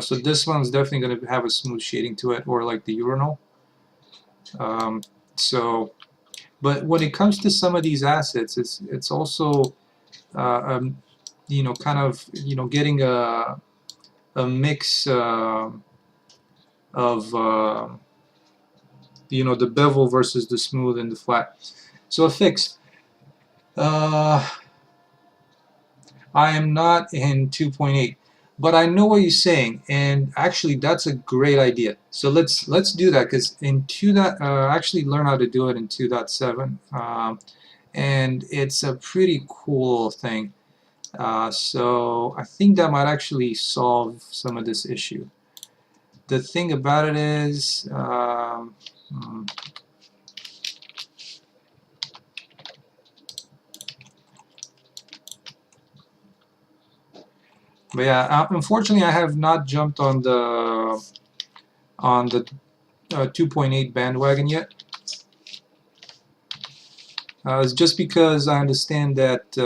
So this one's definitely going to have a smooth shading to it, or like the urinal. Um, so, but when it comes to some of these assets, it's also kind of getting a mix of the bevel versus the smooth and the flat. So a fix. Uh, I am not in 2.8, but I know what you're saying, and actually that's a great idea. So let's do that, because in 2. Actually learn how to do it in 2.7, and it's a pretty cool thing. So I think that might actually solve some of this issue. The thing about it is, but yeah, unfortunately, I have not jumped on the 2.8 bandwagon yet. It's just because I understand that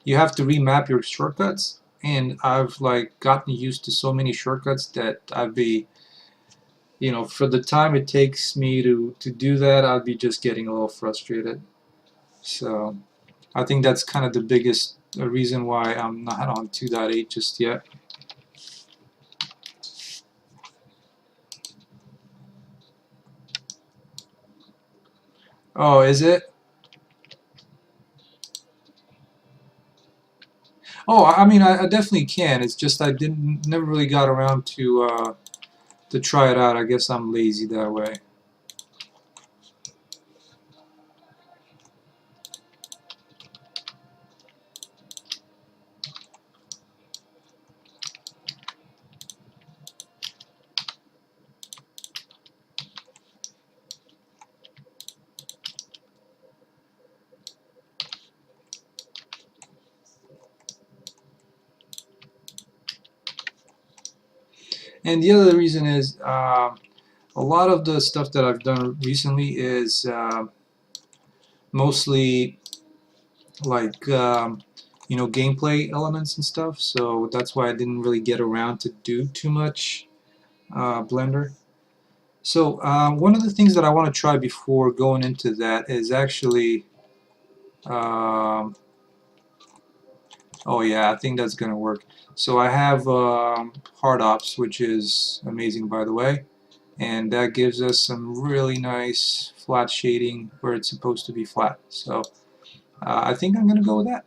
you have to remap your shortcuts, and I've like gotten used to so many shortcuts that I'd be, for the time it takes me to do that, I'd be just getting a little frustrated. So I think that's kind of the biggest reason why I'm not on 2.8 just yet. Oh, is it? Oh, I mean, I definitely can. It's just I didn't never really got around to try it out. I guess I'm lazy that way. And the other reason is a lot of the stuff that I've done recently is mostly like gameplay elements and stuff. So that's why I didn't really get around to do too much Blender. So one of the things that I want to try before going into that is actually um, oh yeah, I think that's gonna work. So I have hard ops, which is amazing by the way, and that gives us some really nice flat shading where it's supposed to be flat. So I think I'm gonna go with that.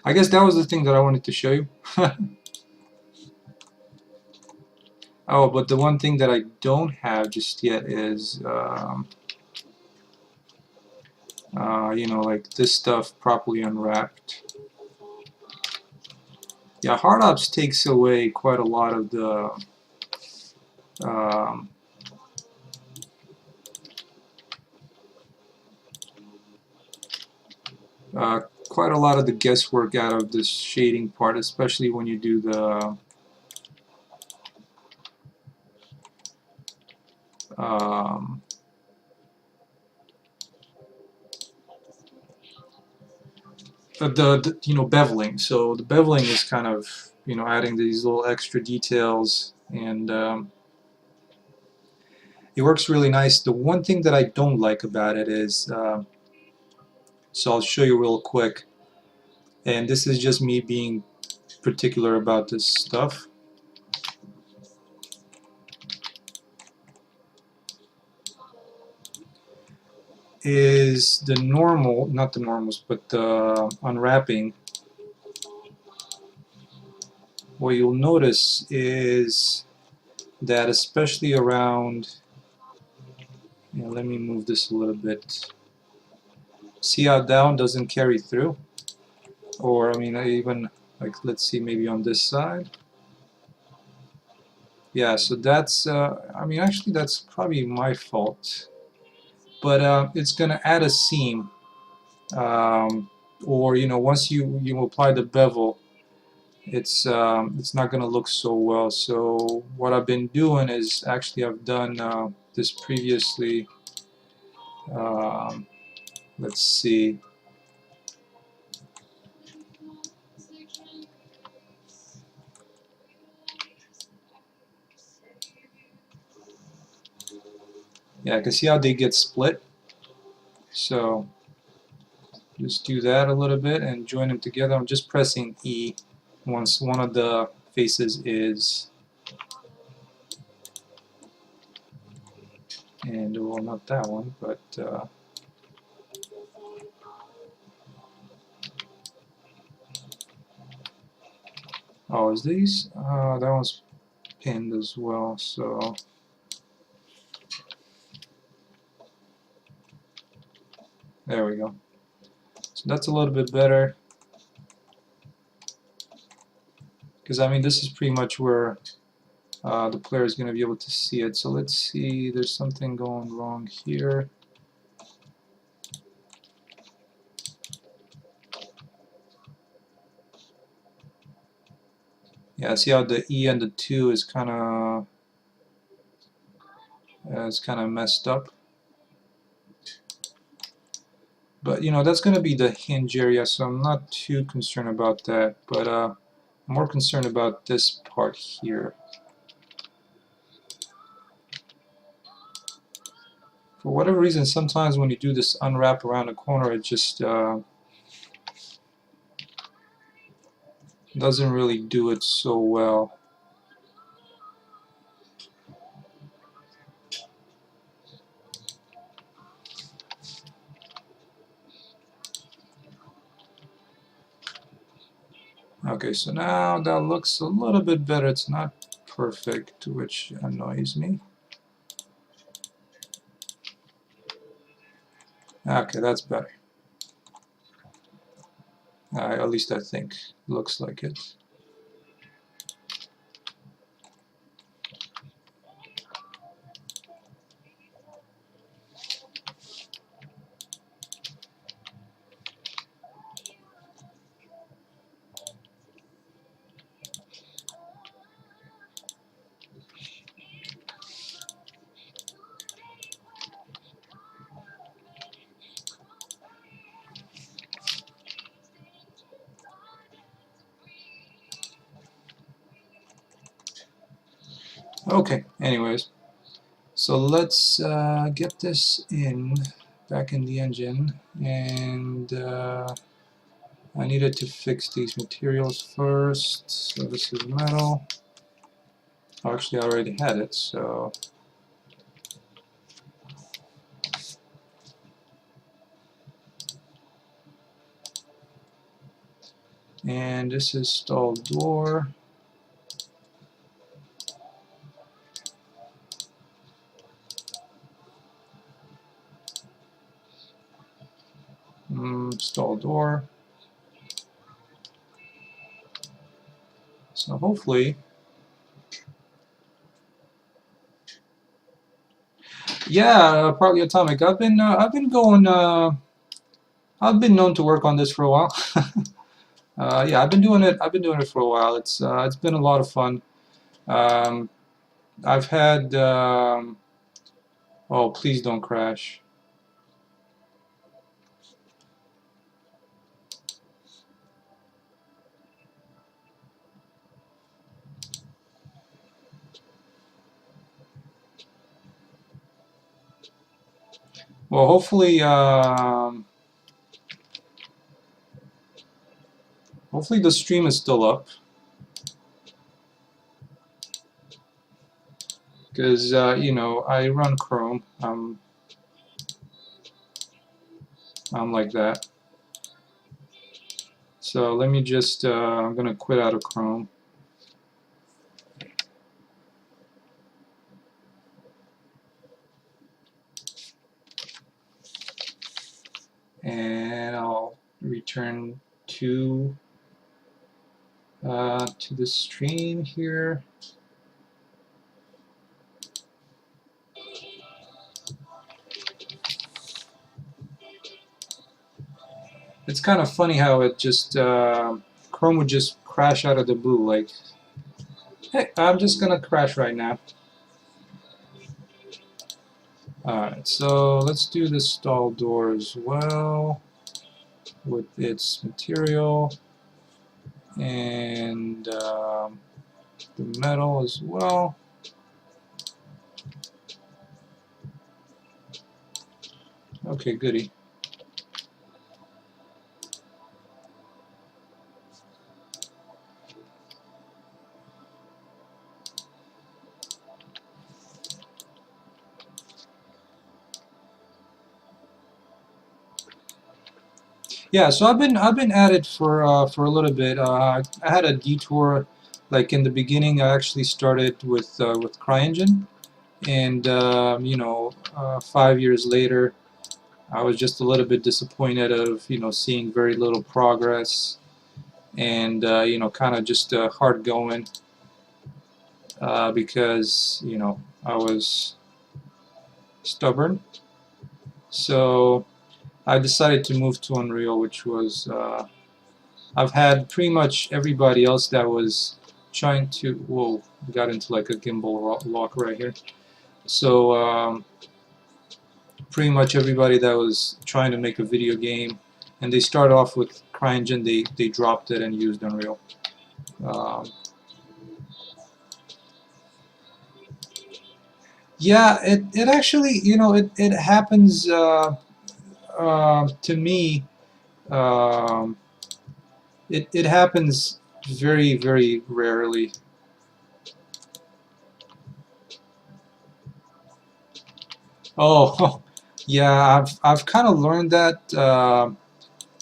I guess that was the thing that I wanted to show you. Oh, but the one thing that I don't have just yet is like this stuff properly unwrapped. Yeah, hard ops takes away quite a lot of the um, uh, quite a lot of the guesswork out of this shading part, especially when you do um, beveling. So the beveling is kind of adding these little extra details, and it works really nice. The one thing that I don't like about it is, so I'll show you real quick, and this is just me being particular about this stuff, is the normal, not the normals, but the unwrapping. What you'll notice is that especially around, let me move this a little bit. See how down doesn't carry through? Or, I mean, even, like, let's see, maybe on this side. Yeah, so that's, I mean, actually, that's probably my fault. But it's going to add a seam. Um, or, once you apply the bevel, it's not going to look so well. So what I've been doing is, actually, I've done this previously. Um, let's see. Yeah, I can see how they get split. So just do that a little bit and join them together. I'm just pressing E once one of the faces is, and well, not that one, but oh, is these? That one's pinned as well, so there we go. So that's a little bit better, because I mean this is pretty much where the player is going to be able to see it. So let's see, there's something going wrong here. Yeah, see how the E and the 2 is kind of messed up. But that's going to be the hinge area, so I'm not too concerned about that. But I'm more concerned about this part here. For whatever reason, sometimes when you do this unwrap around the corner, it just doesn't really do it so well. Okay, so now that looks a little bit better. It's not perfect, which annoys me. Okay, that's better. At least I think. Looks like it. Okay, anyways. So let's get this back in the engine, and I needed to fix these materials first. So this is metal. Oh, actually, I already had it, so and this is stall door. Stall door. So hopefully, yeah, partly atomic. I've been going. I've been known to work on this for a while. Yeah, I've been doing it. I've been doing it for a while. It's been a lot of fun. Um, I've had. Oh, please don't crash. Well, hopefully the stream is still up, because you know, I run Chrome. I'm like that. So let me just. I'm gonna quit out of Chrome. And I'll return to the stream here. It's kind of funny how it just Chrome would just crash out of the blue, like, hey, I'm just gonna crash right now. Alright, so let's do the stall door as well with its material, and the metal as well. Okay, goody. Yeah, so I've been at it for a little bit. I had a detour, like in the beginning. I actually started with CryEngine, and you know, 5 years later, I was just a little bit disappointed of, you know, seeing very little progress, and you know, kind of just hard going, because you know, I was stubborn. So I decided to move to Unreal, which was I've had pretty much everybody else that was trying to. Whoa, got into like a gimbal lock right here. So pretty much everybody that was trying to make a video game, and they start off with CryEngine, they dropped it and used Unreal. Um, yeah, it actually, you know, it happens to me. Um, it happens very rarely. Oh, yeah, I've kind of learned that,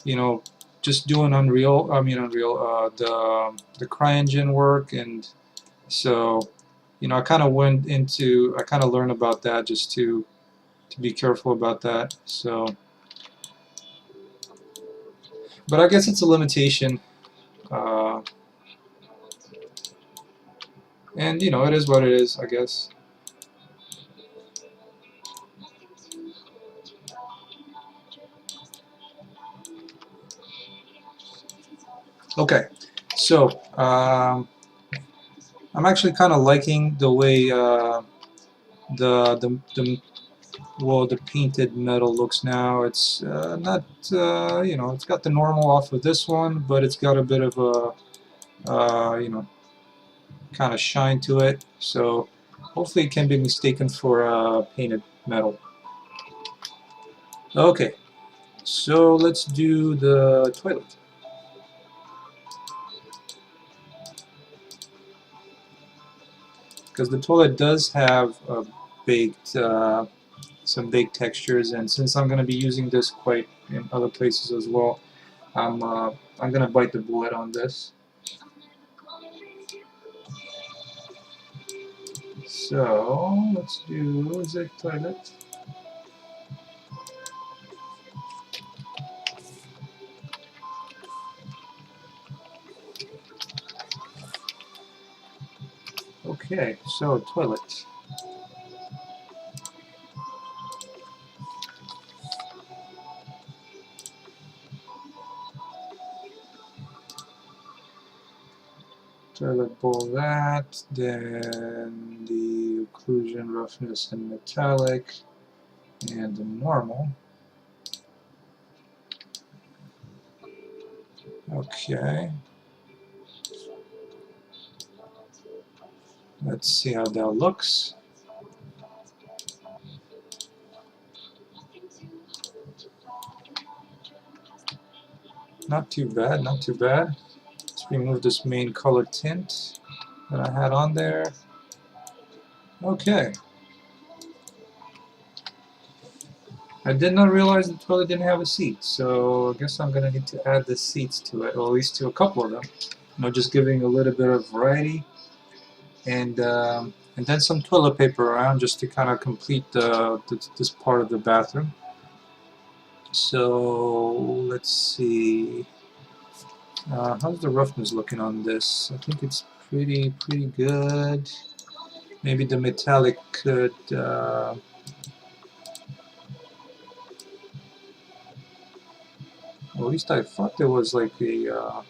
you know, just doing Unreal. I mean Unreal, the CryEngine work, and so I kind of went into, I kind of learned about that just to be careful about that. So, but I guess it's a limitation, uh, and it is what it is, I guess. Okay, so I'm actually kind of liking the way the well, the painted metal looks now. It's not, it's got the normal off of this one, but it's got a bit of a, kind of shine to it. So hopefully it can be mistaken for painted metal. Okay, so let's do the toilet. Because the toilet does have baked, some baked textures, and since I'm going to be using this quite in other places as well, I'm going to bite the bullet on this. So let's do the toilet. Okay, so toilet. Toilet bowl that, then the occlusion, roughness, and metallic, and the normal. Okay. Let's see how that looks. Not too bad, not too bad. Let's remove this main color tint that I had on there. Okay. I did not realize the toilet didn't have a seat, so I guess I'm going to need to add the seats to it, or at least to a couple of them. Just giving a little bit of variety, and then some toilet paper around just to kind of complete this part of the bathroom. So let's see. How's the roughness looking on this? I think it's pretty good. Maybe the metallic could. At least I thought there was like a.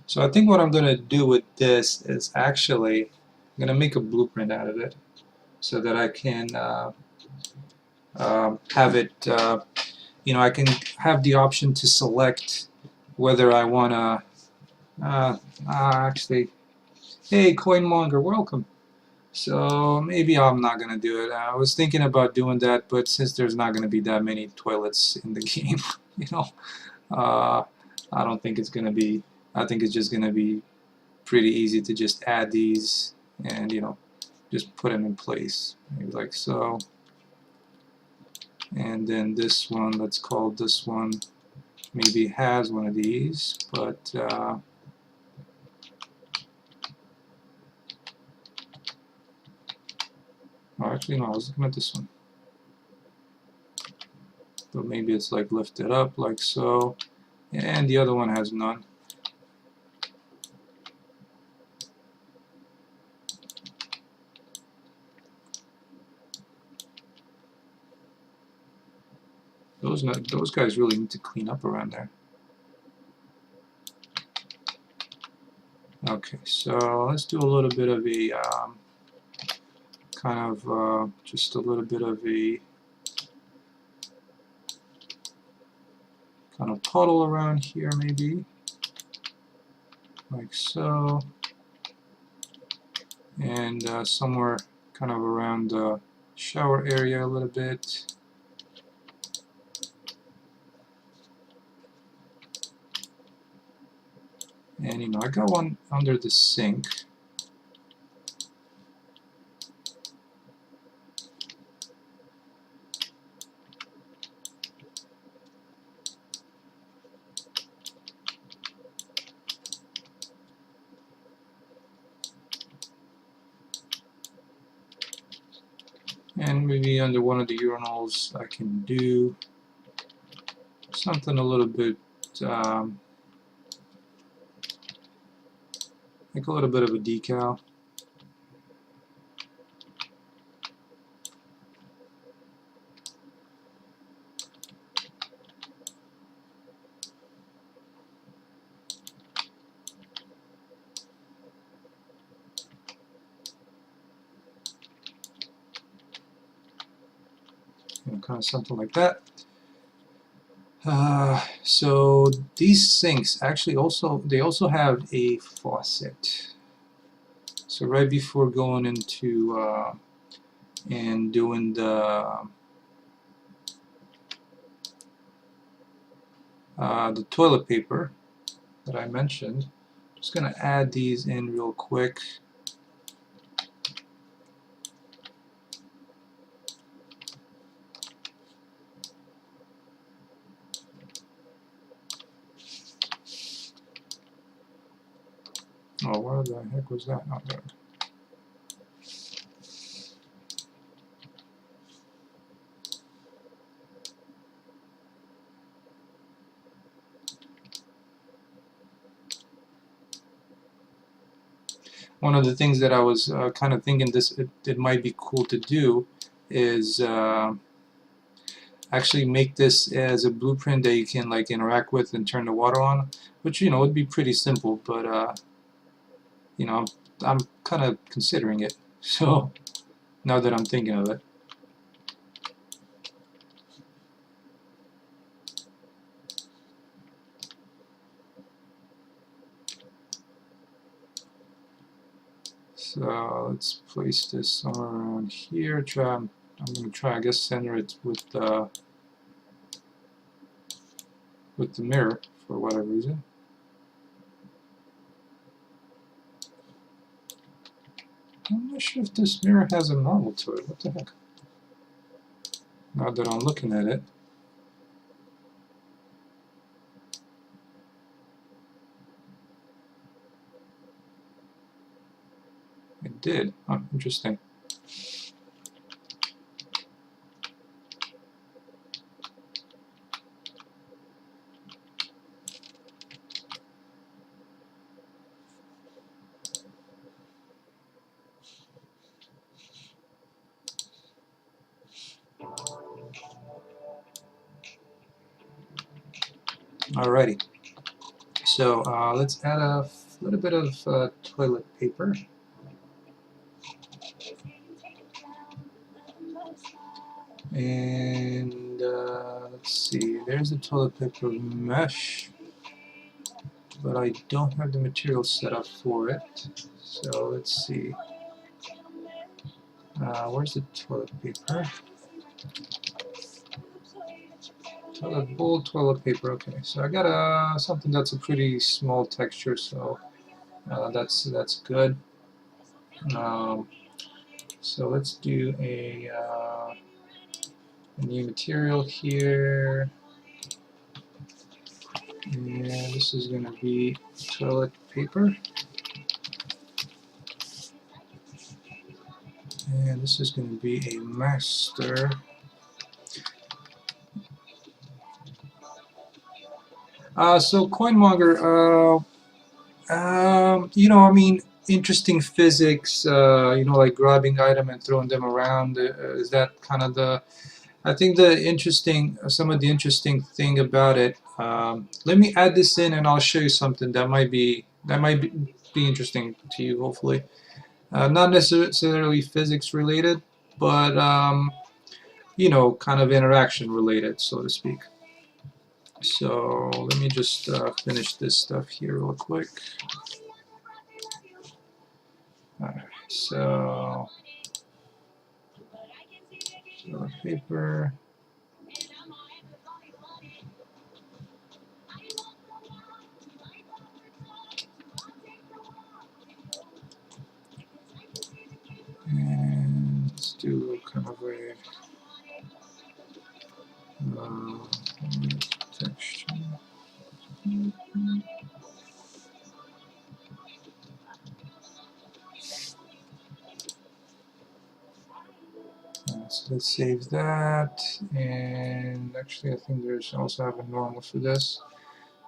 So I think what I'm going to do with this is actually I'm going to make a blueprint out of it so that I can have it, I can have the option to select whether I want to, actually, hey Coinmonger, welcome. So maybe I'm not going to do it. I was thinking about doing that, but since there's not going to be that many toilets in the game, uh, I don't think it's going to be, I think it's just going to be pretty easy to just add these and just put them in place, maybe like so. And then this one, let's call this one, maybe has one of these, but oh, actually no, I was looking at this one. But maybe it's like lifted up like so, and the other one has none. Those guys really need to clean up around there. Okay, so let's do a little bit of a kind of just a little bit of a kind of puddle around here, maybe like so, and somewhere kind of around the shower area a little bit. And you know, I got one under the sink. And maybe under one of the urinals I can do something a little bit like a little bit of a decal. You know, kind of something like that. So these sinks actually they also have a faucet. So right before going into and doing the toilet paper that I mentioned, just gonna add these in real quick. Oh, where the heck was that? Not there. One of the things that I was kind of thinking it might be cool to do is actually make this as a blueprint that you can like interact with and turn the water on, which you know would be pretty simple, but you know I'm kind of considering it. So now that I'm thinking of it. So let's place this somewhere around here. I'm going to try, I guess, center it with the mirror for whatever reason. I'm not sure if this mirror has a normal to it. What the heck? Now that I'm looking at it. It did. Oh, interesting. Alrighty. So let's add a little bit of toilet paper. And let's see, there's the toilet paper mesh, but I don't have the material set up for it. So let's see. Where's the toilet paper? Toilet bowl, toilet paper. Okay, so I got something that's a pretty small texture, so that's good. So let's do a a new material here, and this is going to be toilet paper, and this is going to be a master. So Coinmonger, you know, I mean, interesting physics, you know, like grabbing item and throwing them around. Is that kind of the? I think the interesting, some of the interesting thing about it. Let me add this in, and I'll show you something that might be interesting to you, hopefully. Not necessarily physics related, but you know, kind of interaction related, so to speak. So let me just finish this stuff here real quick. Alright, so paper. And let's do kind of a texture. So let's save that, and actually I think there's also have a normal for this.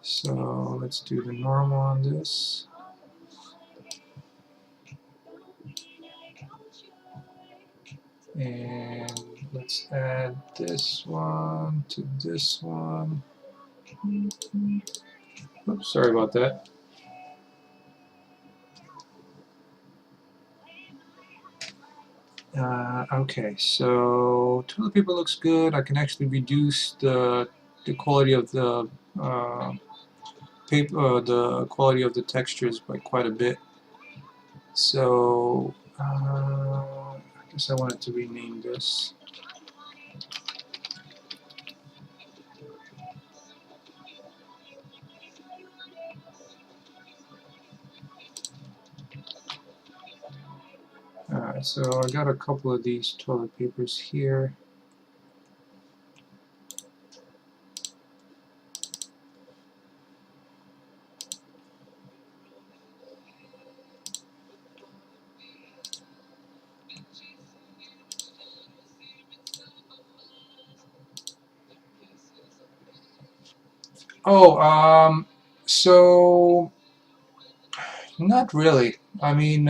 So let's do the normal on this. And let's add this one to this one. Oops, sorry about that. Okay, so toilet paper looks good. I can actually reduce the quality of the paper, the quality of the textures by quite a bit. So I guess I wanted to rename this. Alright, so I got a couple of these toilet papers here. Oh, so not really. I mean,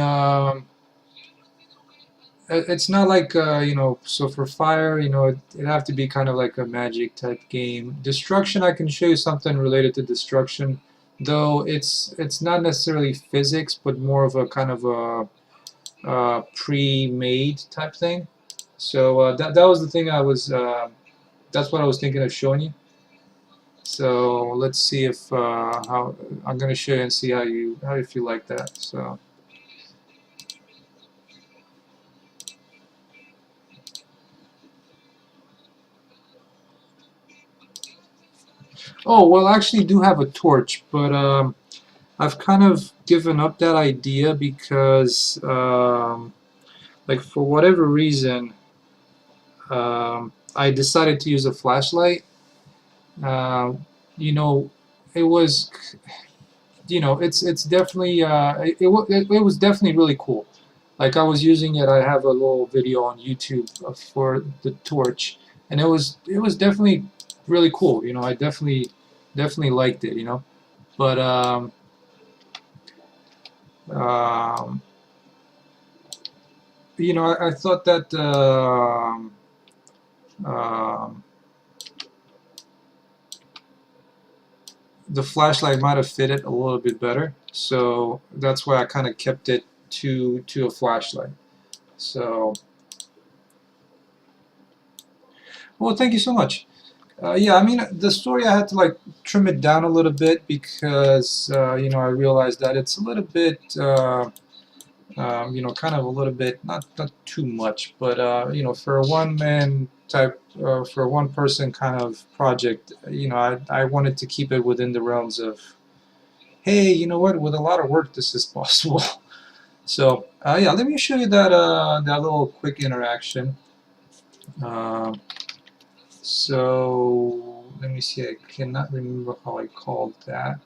it's not like you know. So for fire, you know, it'd have to be kind of like a magic type game. Destruction, I can show you something related to destruction, though it's not necessarily physics, but more of a kind of a pre-made type thing. So that was the thing I was. That's what I was thinking of showing you. So let's see if how I'm gonna show you and see how you feel like that. So. Oh well, I actually do have a torch, but I've kind of given up that idea because, like, for whatever reason, I decided to use a flashlight. Uh, you know, it was, you know, it's definitely, it was definitely really cool. Like I was using it. I have a little video on YouTube for the torch, and it was definitely really cool. You know, I definitely liked it. You know, but um, you know, I thought that um, the flashlight might have fit it a little bit better, so that's why I kind of kept it to a flashlight. So, well, thank you so much. Yeah, I mean, the story I had to like trim it down a little bit because you know I realized that it's a little bit you know, kind of a little bit, not too much, but you know, for a one man type, for a one person kind of project, you know, I wanted to keep it within the realms of, hey, you know what, with a lot of work, this is possible. So yeah, let me show you that that little quick interaction. Um, So let me see. I cannot remember how I called that.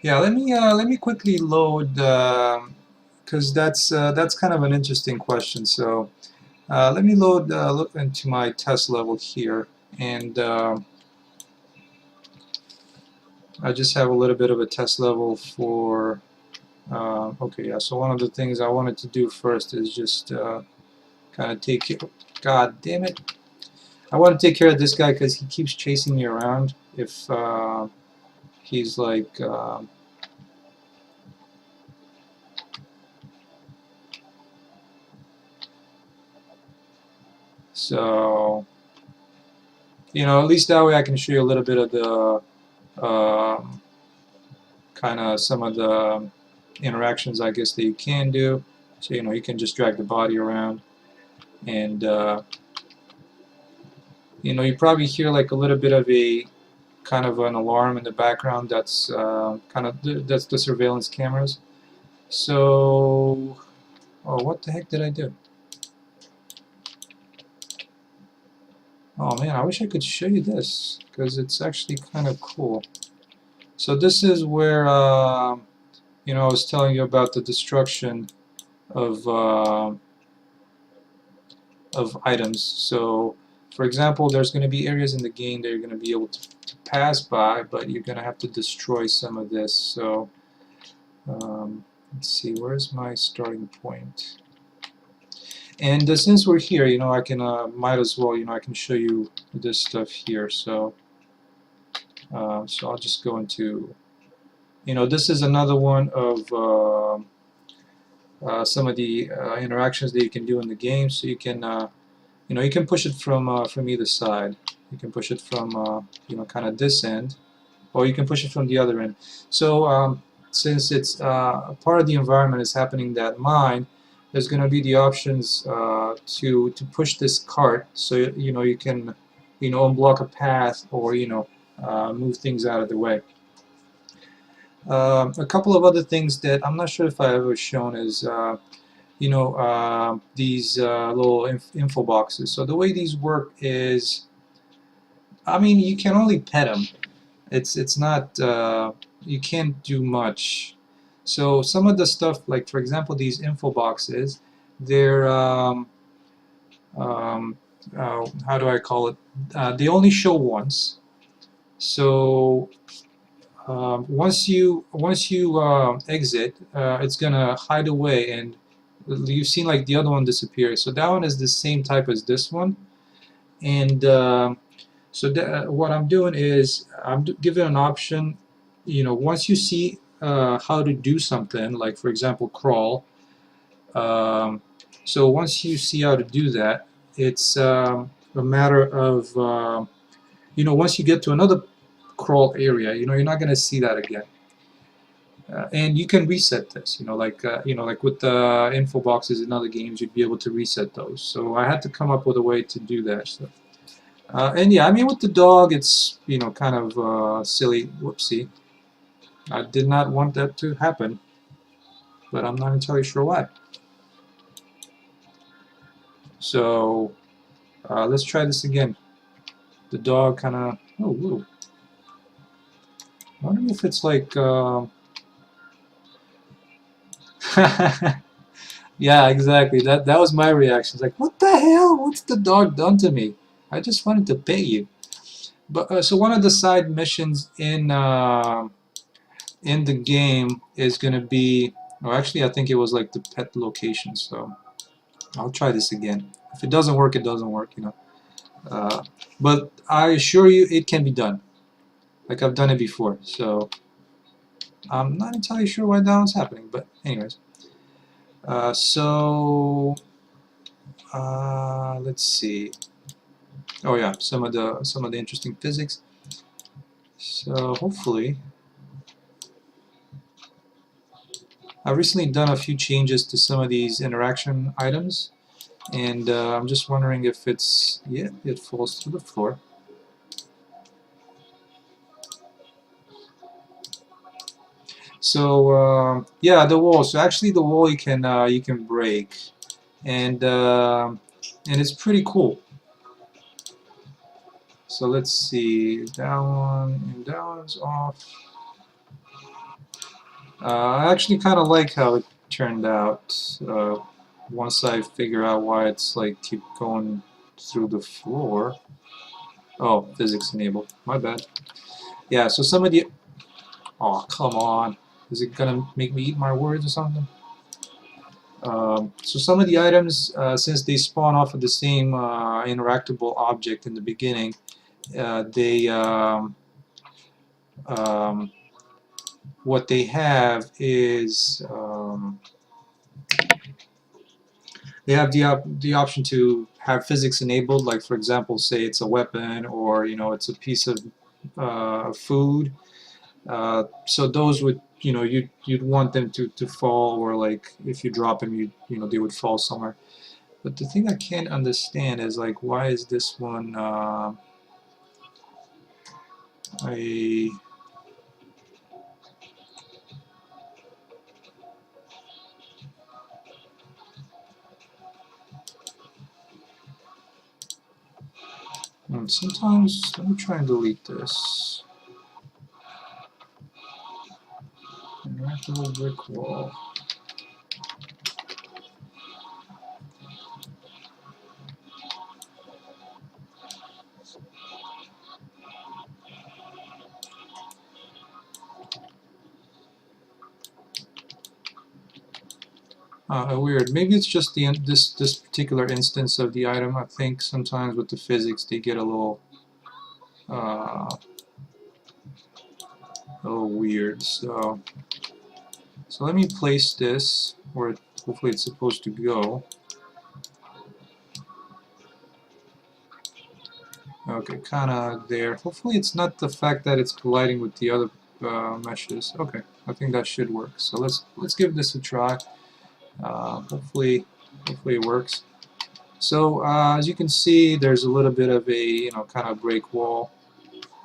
Yeah, let me quickly load because that's kind of an interesting question. So let me look into my test level here, and I just have a little bit of a test level for. Okay, yeah. So one of the things I wanted to do first is just kind of take care. God damn it! I want to take care of this guy because he keeps chasing me around. If he's like. So, at least that way I can show you a little bit of the kind of some of the interactions I guess that you can do. So, you can just drag the body around, and you probably hear like a little bit of a kind of an alarm in the background. That's that's the surveillance cameras. So, oh, what the heck did I do? Oh man, I wish I could show you this because it's actually kind of cool. So this is where I was telling you about the destruction of items. So, for example, there's going to be areas in the game that you're going to be able to pass by, but you're going to have to destroy some of this. So, let's see, where's my starting point? And since we're here, I can might as well, I can show you this stuff here. So, so I'll just go into, this is another one of some of the interactions that you can do in the game. So you can you can push it from either side. You can push it from kind of this end, or you can push it from the other end. So since it's part of the environment is happening that mine, there's going to be the options to push this cart, so you can unblock a path, or move things out of the way. A couple of other things that I'm not sure if I ever shown is these little info boxes. So the way these work is, I mean, you can only pet them. It's not you can't do much. So some of the stuff, like for example, these info boxes, they're how do I call it? They only show once. So once you exit, it's gonna hide away, and you've seen like the other one disappear. So that one is the same type as this one, and so what I'm doing is I'm giving an option. Once you see how to do something, like for example crawl. Um, so once you see how to do that, it's a matter of once you get to another crawl area, you're not going to see that again. And you can reset this, like with the info boxes in other games, you'd be able to reset those. So I had to come up with a way to do that. So, and yeah, I mean with the dog, it's kind of silly. Whoopsie, I did not want that to happen, but I'm not entirely sure why. So let's try this again. The dog kind of. Oh, whoa. I wonder if it's like. Yeah, exactly. That was my reaction. It's like, what the hell? What's the dog done to me? I just wanted to pet you. But so one of the side missions in the game is going to be, or actually I think it was like the pet location. So I'll try this again. If it doesn't work, it doesn't work. Uh, but I assure you, it can be done. Like I've done it before. So I'm not entirely sure why that was happening. But anyways, so let's see. Oh yeah, some of the interesting physics. So hopefully, I've recently done a few changes to some of these interaction items, and I'm just wondering if it's, yeah, it falls to the floor. So yeah, the wall. So actually, the wall you can break, and it's pretty cool. So let's see, that one and that one's off. I actually kind of like how it turned out. Once I figure out why it's like keep going through the floor. Oh, physics enabled. My bad. Yeah. So some of the. Oh, come on. Is it gonna make me eat my words or something? So some of the items, since they spawn off of the same interactable object in the beginning, they um, what they have is they have the option to have physics enabled. Like for example, say it's a weapon or it's a piece of food. So those would you'd want them to fall, or like if you drop them, they would fall somewhere. But the thing I can't understand is like, why is this one a sometimes, let me try and delete this. Interactable brick wall. Weird. Maybe it's just this particular instance of the item. I think sometimes with the physics they get uh, a little weird. So let me place this where hopefully it's supposed to go. Okay, kind of there. Hopefully it's not the fact that it's colliding with the other meshes. Okay, I think that should work. So let's give this a try. Hopefully it works. So as you can see, there's a little bit of a kind of break wall,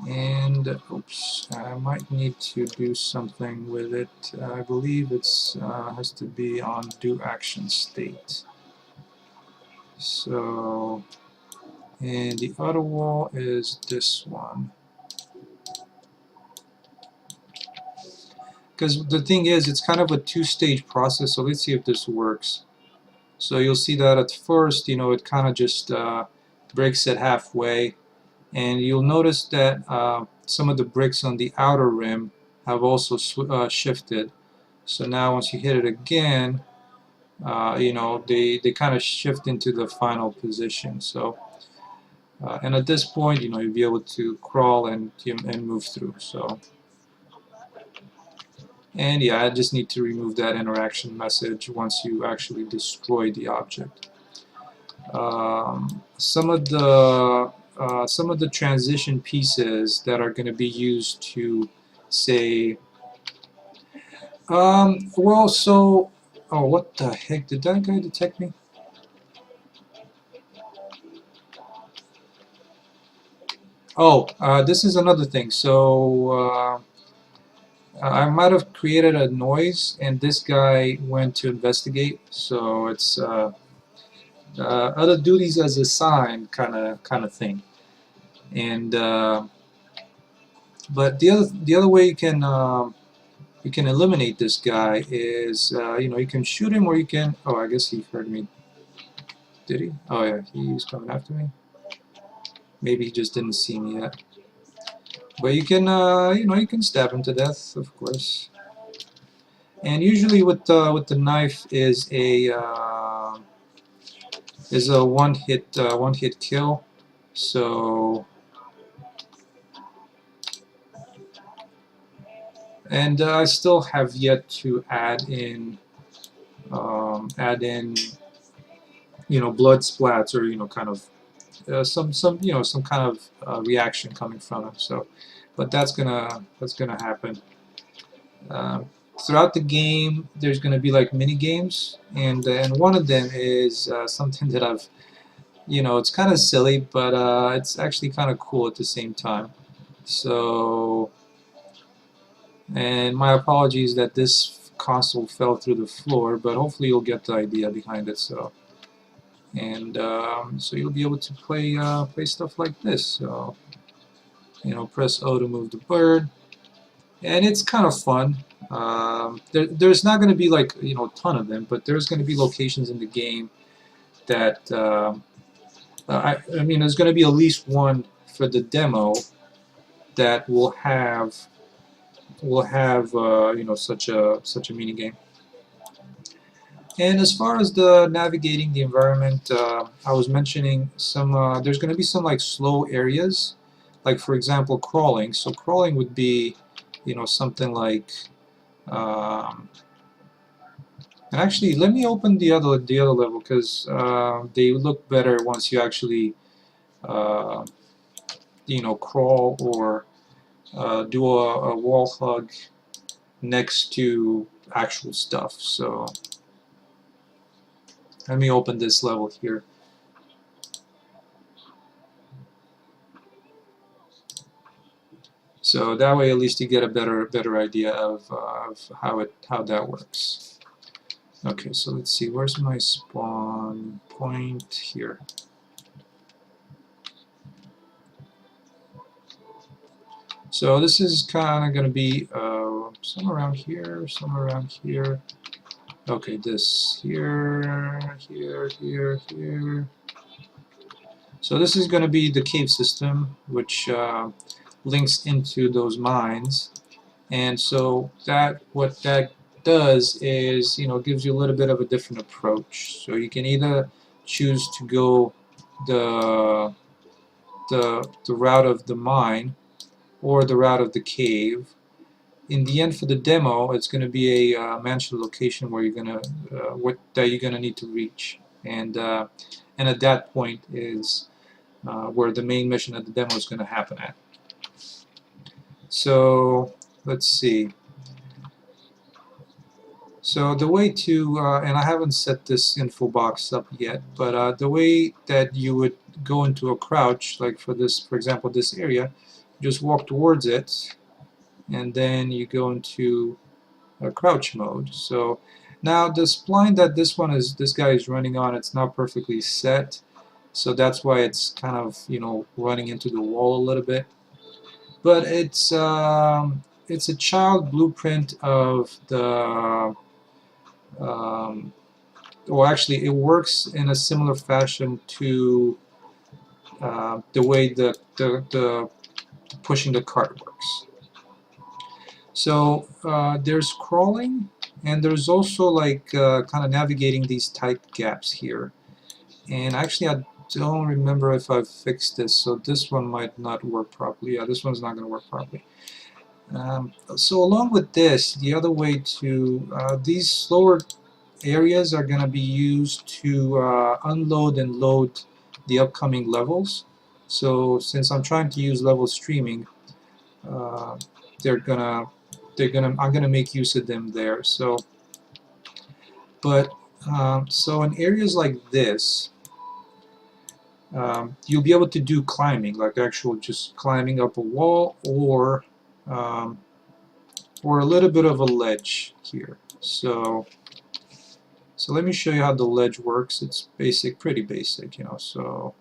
and oops, I might need to do something with it. I believe it's has to be on do action state. So, and the other wall is this one. Because the thing is, it's kind of a two-stage process, so let's see if this works. So you'll see that at first, it kind of just breaks it halfway, and you'll notice that some of the bricks on the outer rim have also shifted. So now once you hit it again, they kind of shift into the final position. So and at this point, you'll be able to crawl and move through. So. And yeah, I just need to remove that interaction message once you actually destroy the object. Some of the transition pieces that are going to be used to say, well, so, oh, what the heck, did that guy detect me? Oh, this is another thing. So I might have created a noise, and this guy went to investigate. So it's other duties as assigned kind of thing. And but the other way you can eliminate this guy is you can shoot him, or you can, oh, I guess he heard me. Did he? Oh yeah, he's coming after me. Maybe he just didn't see me yet. But you can you can stab him to death, of course. And usually with the knife is a one hit kill. So, and I still have yet to add in blood splats, or kind of some kind of reaction coming from him. So, but that's gonna happen. Um, Throughout the game, there's gonna be like mini games, and one of them is something that I've it's kind of silly, but it's actually kind of cool at the same time. So And my apologies that this console fell through the floor, but hopefully you'll get the idea behind it. So you'll be able to play stuff like this. So press O to move the bird, and it's kind of fun. There's not going to be like a ton of them, but there's going to be locations in the game that I mean there's going to be at least one for the demo that will have such a mini game. And as far as the navigating the environment, I was mentioning some. There's going to be some like slow areas, like for example crawling. So crawling would be, something like. Um, and actually, let me open the other level because they look better once you actually, uh, crawl or do a wall hug next to actual stuff. So let me open this level here. So that way, at least you get a better idea of how that works. Okay, so let's see. Where's my spawn point here? So this is kind of going to be somewhere around here, somewhere around here. Okay, this here, here, here, here. So this is going to be the cave system, which links into those mines. And so what that does is, gives you a little bit of a different approach. So you can either choose to go the the route of the mine or the route of the cave. In the end, for the demo, it's going to be a mansion location where you're going to that you're going to need to reach, and at that point is where the main mission of the demo is going to happen at. So let's see. So the way to, and I haven't set this info box up yet, but the way that you would go into a crouch, like for example, this area, just walk towards it, and then you go into a crouch mode. So now the spline that this guy is running on, it's not perfectly set, so that's why it's kind of running into the wall a little bit. But it's a child blueprint of the well, actually, it works in a similar fashion to the way the pushing the cart works. So there's crawling, and there's also like kind of navigating these tight gaps here. And actually, I don't remember if I've fixed this, so this one might not work properly. Yeah, this one's not going to work properly. So along with this, the other way to these slower areas are going to be used to unload and load the upcoming levels. So since I'm trying to use level streaming, uh, I'm gonna make use of them there. So, so in areas like this, you'll be able to do climbing, like actual just climbing up a wall, or a little bit of a ledge here. So let me show you how the ledge works. It's pretty basic, So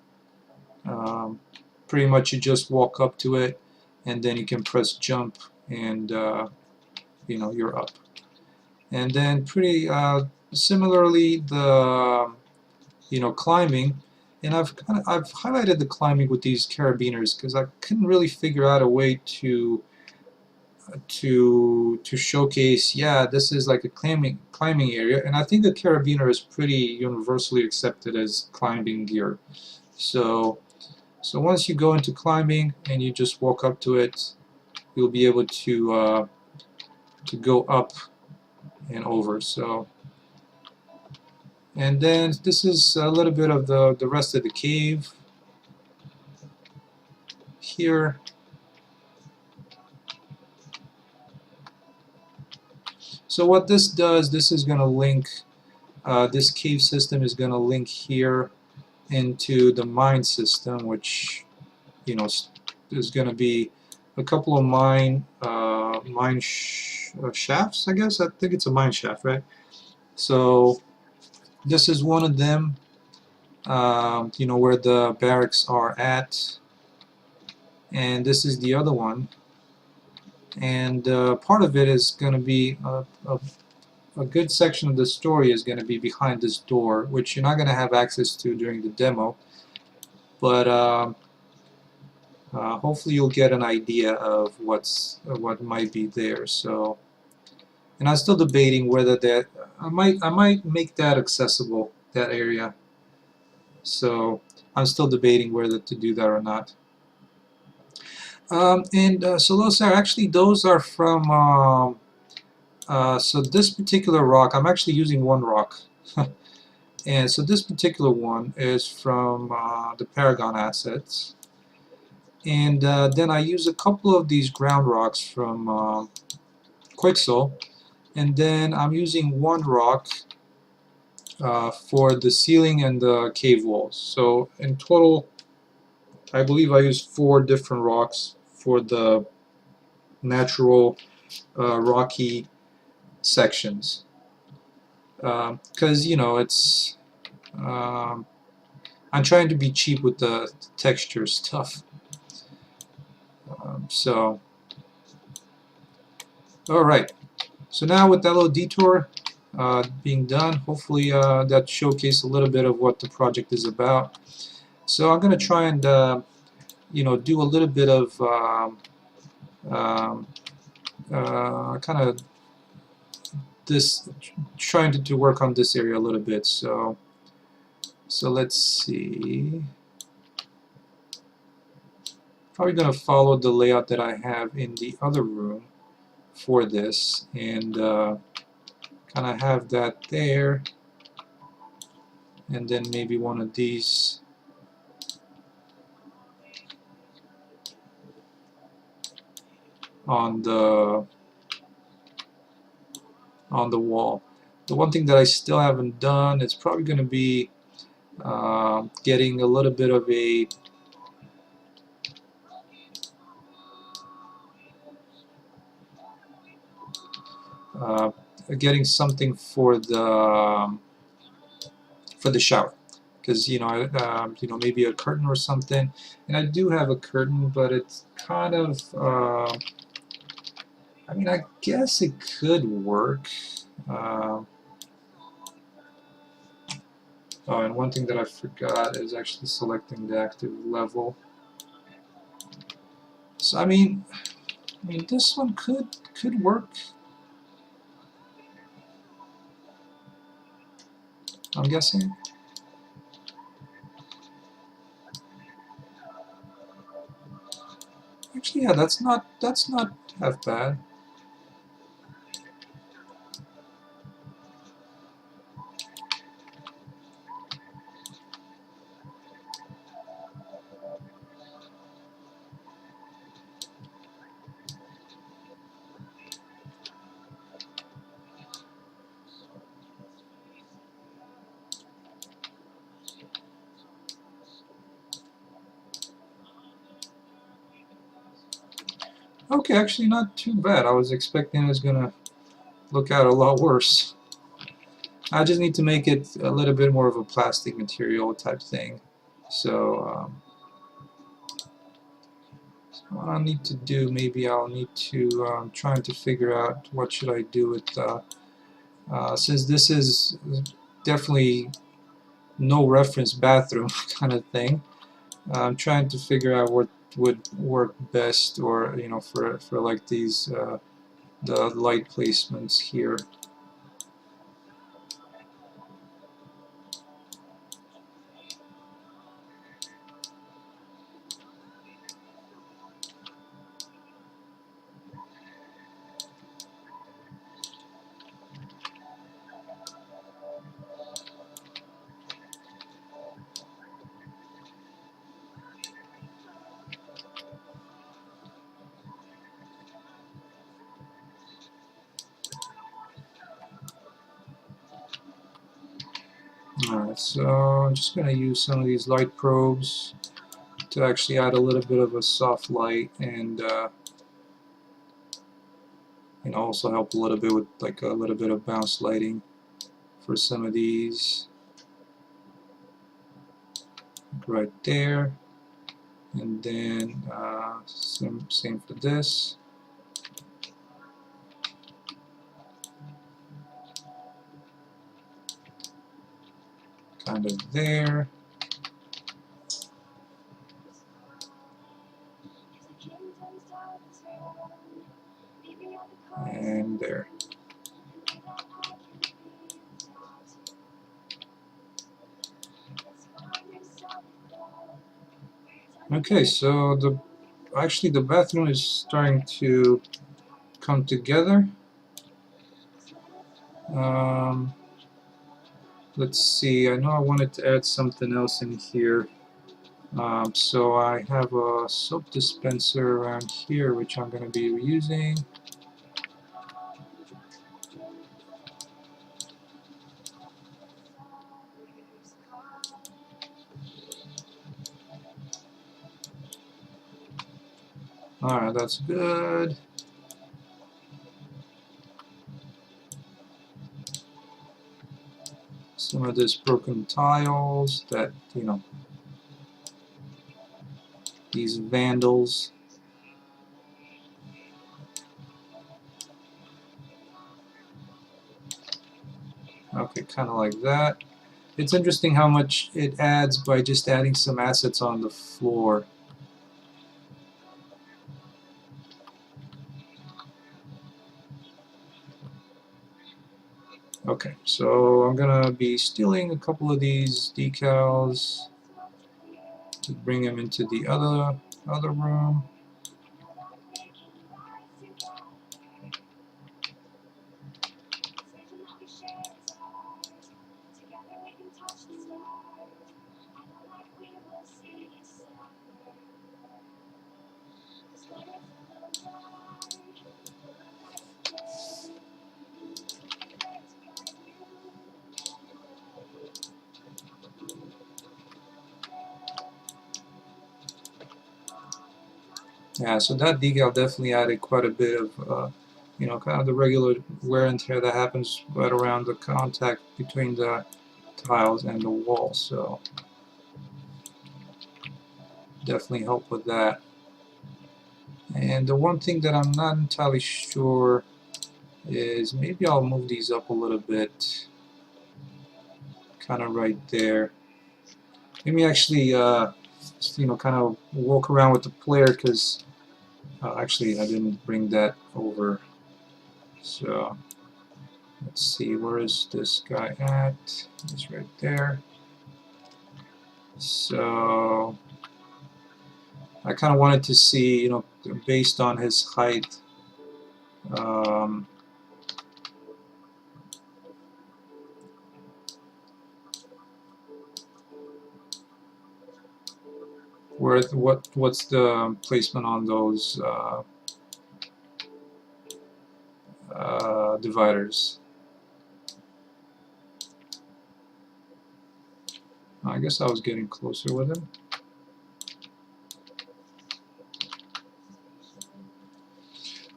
pretty much you just walk up to it, and then you can press jump, and you're up. And then pretty similarly the climbing, and I've highlighted the climbing with these carabiners because I couldn't really figure out a way to showcase, yeah, this is like a climbing area, and I think the carabiner is pretty universally accepted as climbing gear. So once you go into climbing and you just walk up to it, you'll be able to go up and over. So, and then this is a little bit of the rest of the cave here. So what this does, this is going to link, this cave system is going to link here into the mine system, which is going to be a couple of mine shafts, I guess. I think it's a mine shaft, right? So this is one of them. You know, where the barracks are at, and this is the other one. And part of it is going to be a good section of the story is going to be behind this door, which you're not going to have access to during the demo, but hopefully you'll get an idea of what might be there. So, and I'm still debating whether that I might make that accessible, that area. So I'm still debating whether to do that or not. So those are actually those are from so this particular rock. I'm actually using one rock. And so this particular one is from the Paragon assets. And then I use a couple of these ground rocks from Quixel. And then I'm using one rock for the ceiling and the cave walls. So in total, I believe I used 4 different rocks for the natural rocky sections. Because, you know, it's... I'm trying to be cheap with the texture stuff. Alright, so now with that little detour being done, hopefully that showcased a little bit of what the project is about. So I'm going to try and you know, do a little bit of kind of this, trying to work on this area a little bit. So let's see. Probably going to follow the layout that I have in the other room for this, and kind of have that there, and then maybe one of these on the wall. The one thing that I still haven't done is probably going to be getting a little bit of a getting something for the shower, because you know, maybe a curtain or something. And I do have a curtain, but it's kind of I mean, I guess it could work. Oh, and one thing that I forgot is actually selecting the active level. So I mean this one could work. I'm guessing. Actually, yeah, that's not half bad. Okay, actually not too bad. I was expecting it was gonna look out a lot worse. I just need to make it a little bit more of a plastic material type thing. So, what I need to do, maybe I'll need to trying to figure out what should I do with since this is definitely no reference bathroom kind of thing. I'm trying to figure out what would work best, or you know, for like these the light placements here. Alright, so I'm just going to use some of these light probes to actually add a little bit of a soft light, and and also help a little bit with like a little bit of bounce lighting for some of these, like right there. And then same for this. Kind of there. And there. Okay, so actually the bathroom is starting to come together. Um, let's see, I know I wanted to add something else in here. So I have a soap dispenser around here which I'm going to be reusing. Alright, that's good. Some of this broken tiles that, you know, these vandals. Okay, kind of like that. It's interesting how much it adds by just adding some assets on the floor. Okay, so I'm gonna be stealing a couple of these decals to bring them into the other room. Yeah, so that decal definitely added quite a bit of, you know, kind of the regular wear and tear that happens right around the contact between the tiles and the wall. So definitely help with that. And the one thing that I'm not entirely sure is maybe I'll move these up a little bit, kind of right there. Let me actually, you know, kind of walk around with the player because actually I didn't bring that over. So let's see, where is this guy at? He's right there. So I kind of wanted to see, you know, based on his height, um, what's the placement on those dividers. I guess I was getting closer with him.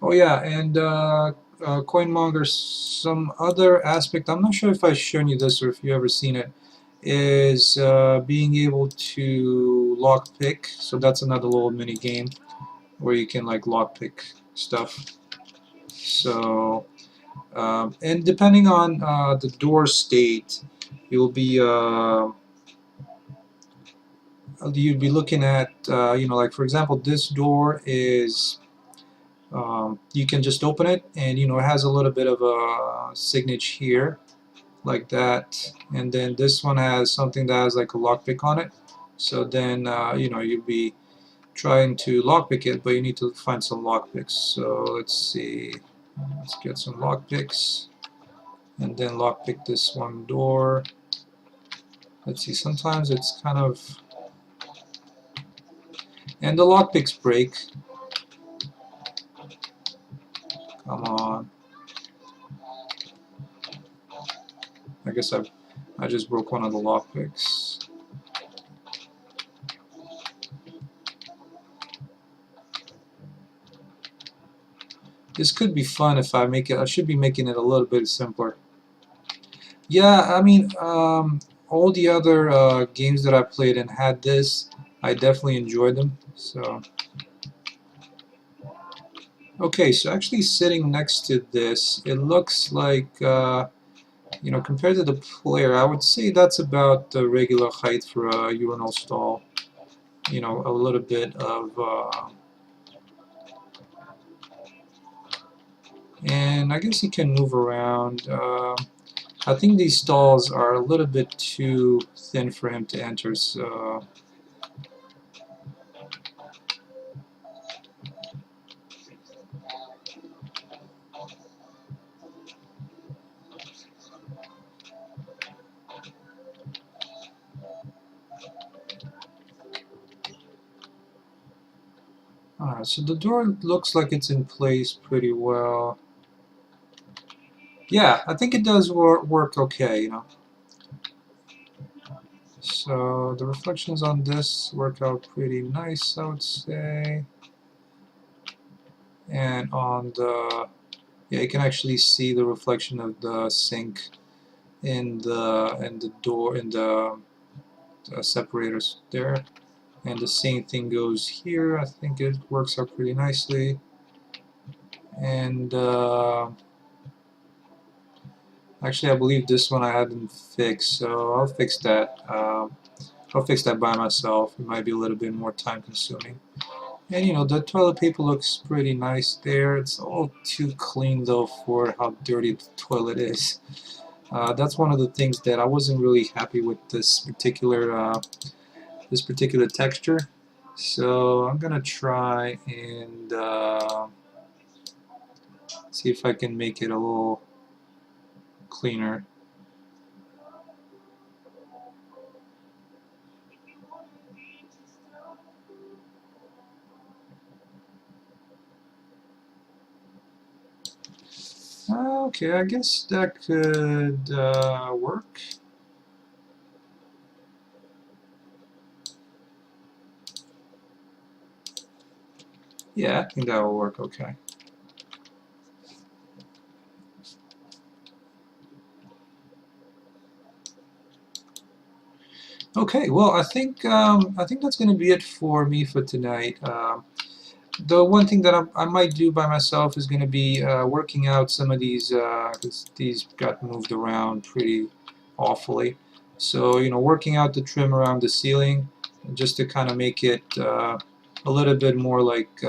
Oh yeah, and CoinMonger, some other aspect, I'm not sure if I've shown you this or if you've ever seen it, is being able to lockpick. So that's another little mini game where you can like lockpick stuff. So, and depending on the door state, you'll be looking at, you know, like for example, this door is, you can just open it and, you know, it has a little bit of a signage here, like that. And then this one has something that has like a lockpick on it. So then, you know, you'll be trying to lockpick it, but you need to find some lockpicks. So let's see, let's get some lockpicks and then lockpick this one door. Let's see, sometimes it's kind of, and the lockpicks break. Come on. I guess I just broke one of the lockpicks. This could be fun if I make it. I should be making it a little bit simpler. Yeah, I mean, all the other games that I played and had this, I definitely enjoyed them. So, okay, so actually sitting next to this, it looks like, you know, compared to the player, I would say that's about the regular height for a urinal stall. You know, a little bit of, and I guess you can move around. I think these stalls are a little bit too thin for him to enter, so alright, so the door looks like it's in place pretty well. Yeah, I think it does work okay, you know. So the reflections on this work out pretty nice, I would say. And on the, yeah, you can actually see the reflection of the sink in the door in the separators there. And the same thing goes here. I think it works out pretty nicely. And actually, I believe this one I hadn't fixed, so I'll fix that. I'll fix that by myself. It might be a little bit more time consuming. And you know, the toilet paper looks pretty nice there. It's all too clean though for how dirty the toilet is. That's one of the things that I wasn't really happy with this particular texture. So I'm gonna try and see if I can make it a little cleaner. Okay, I guess that could work. Yeah, I think that will work okay. Okay, well, I think that's going to be it for me for tonight. The one thing that I might do by myself is going to be working out some of these because these got moved around pretty awfully. So you know, working out the trim around the ceiling just to kind of make it a little bit more like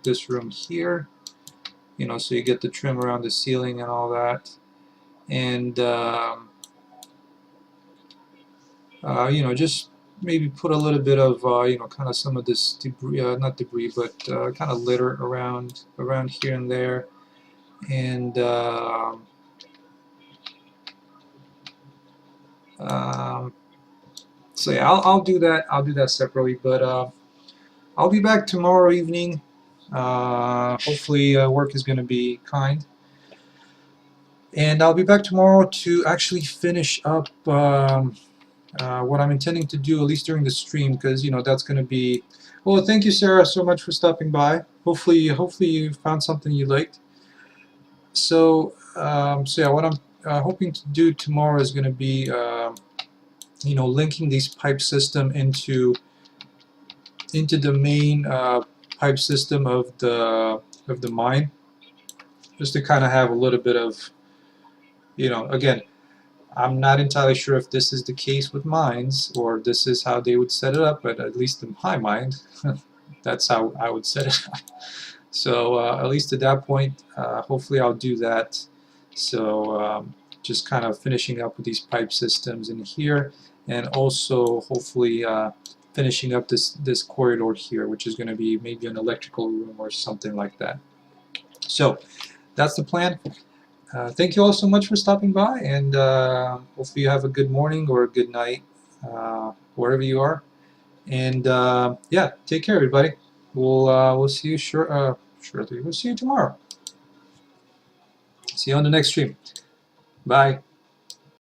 this room here. You know, so you get the trim around the ceiling and all that, and you know, just maybe put a little bit of you know, kind of some of this debris, not debris, but kind of litter around here and there, and um, so yeah, I'll do that. I'll do that separately, but I'll be back tomorrow evening. Hopefully, work is going to be kind. And I'll be back tomorrow to actually finish up what I'm intending to do, at least during the stream, because you know that's going to be. Well, thank you, Sarah, so much for stopping by. Hopefully you found something you liked. So, so yeah, what I'm hoping to do tomorrow is going to be, you know, linking these pipe system into the main pipe system of the mine, just to kind of have a little bit of, you know, again, I'm not entirely sure if this is the case with mines or this is how they would set it up, but at least in my mind, that's how I would set it up. So at least at that point, hopefully I'll do that. So just kind of finishing up with these pipe systems in here, and also hopefully finishing up this corridor here, which is going to be maybe an electrical room or something like that. So that's the plan. Thank you all so much for stopping by, and hopefully you have a good morning or a good night wherever you are. And yeah, take care, everybody. We'll see you shortly. We'll see you tomorrow. See you on the next stream. Bye.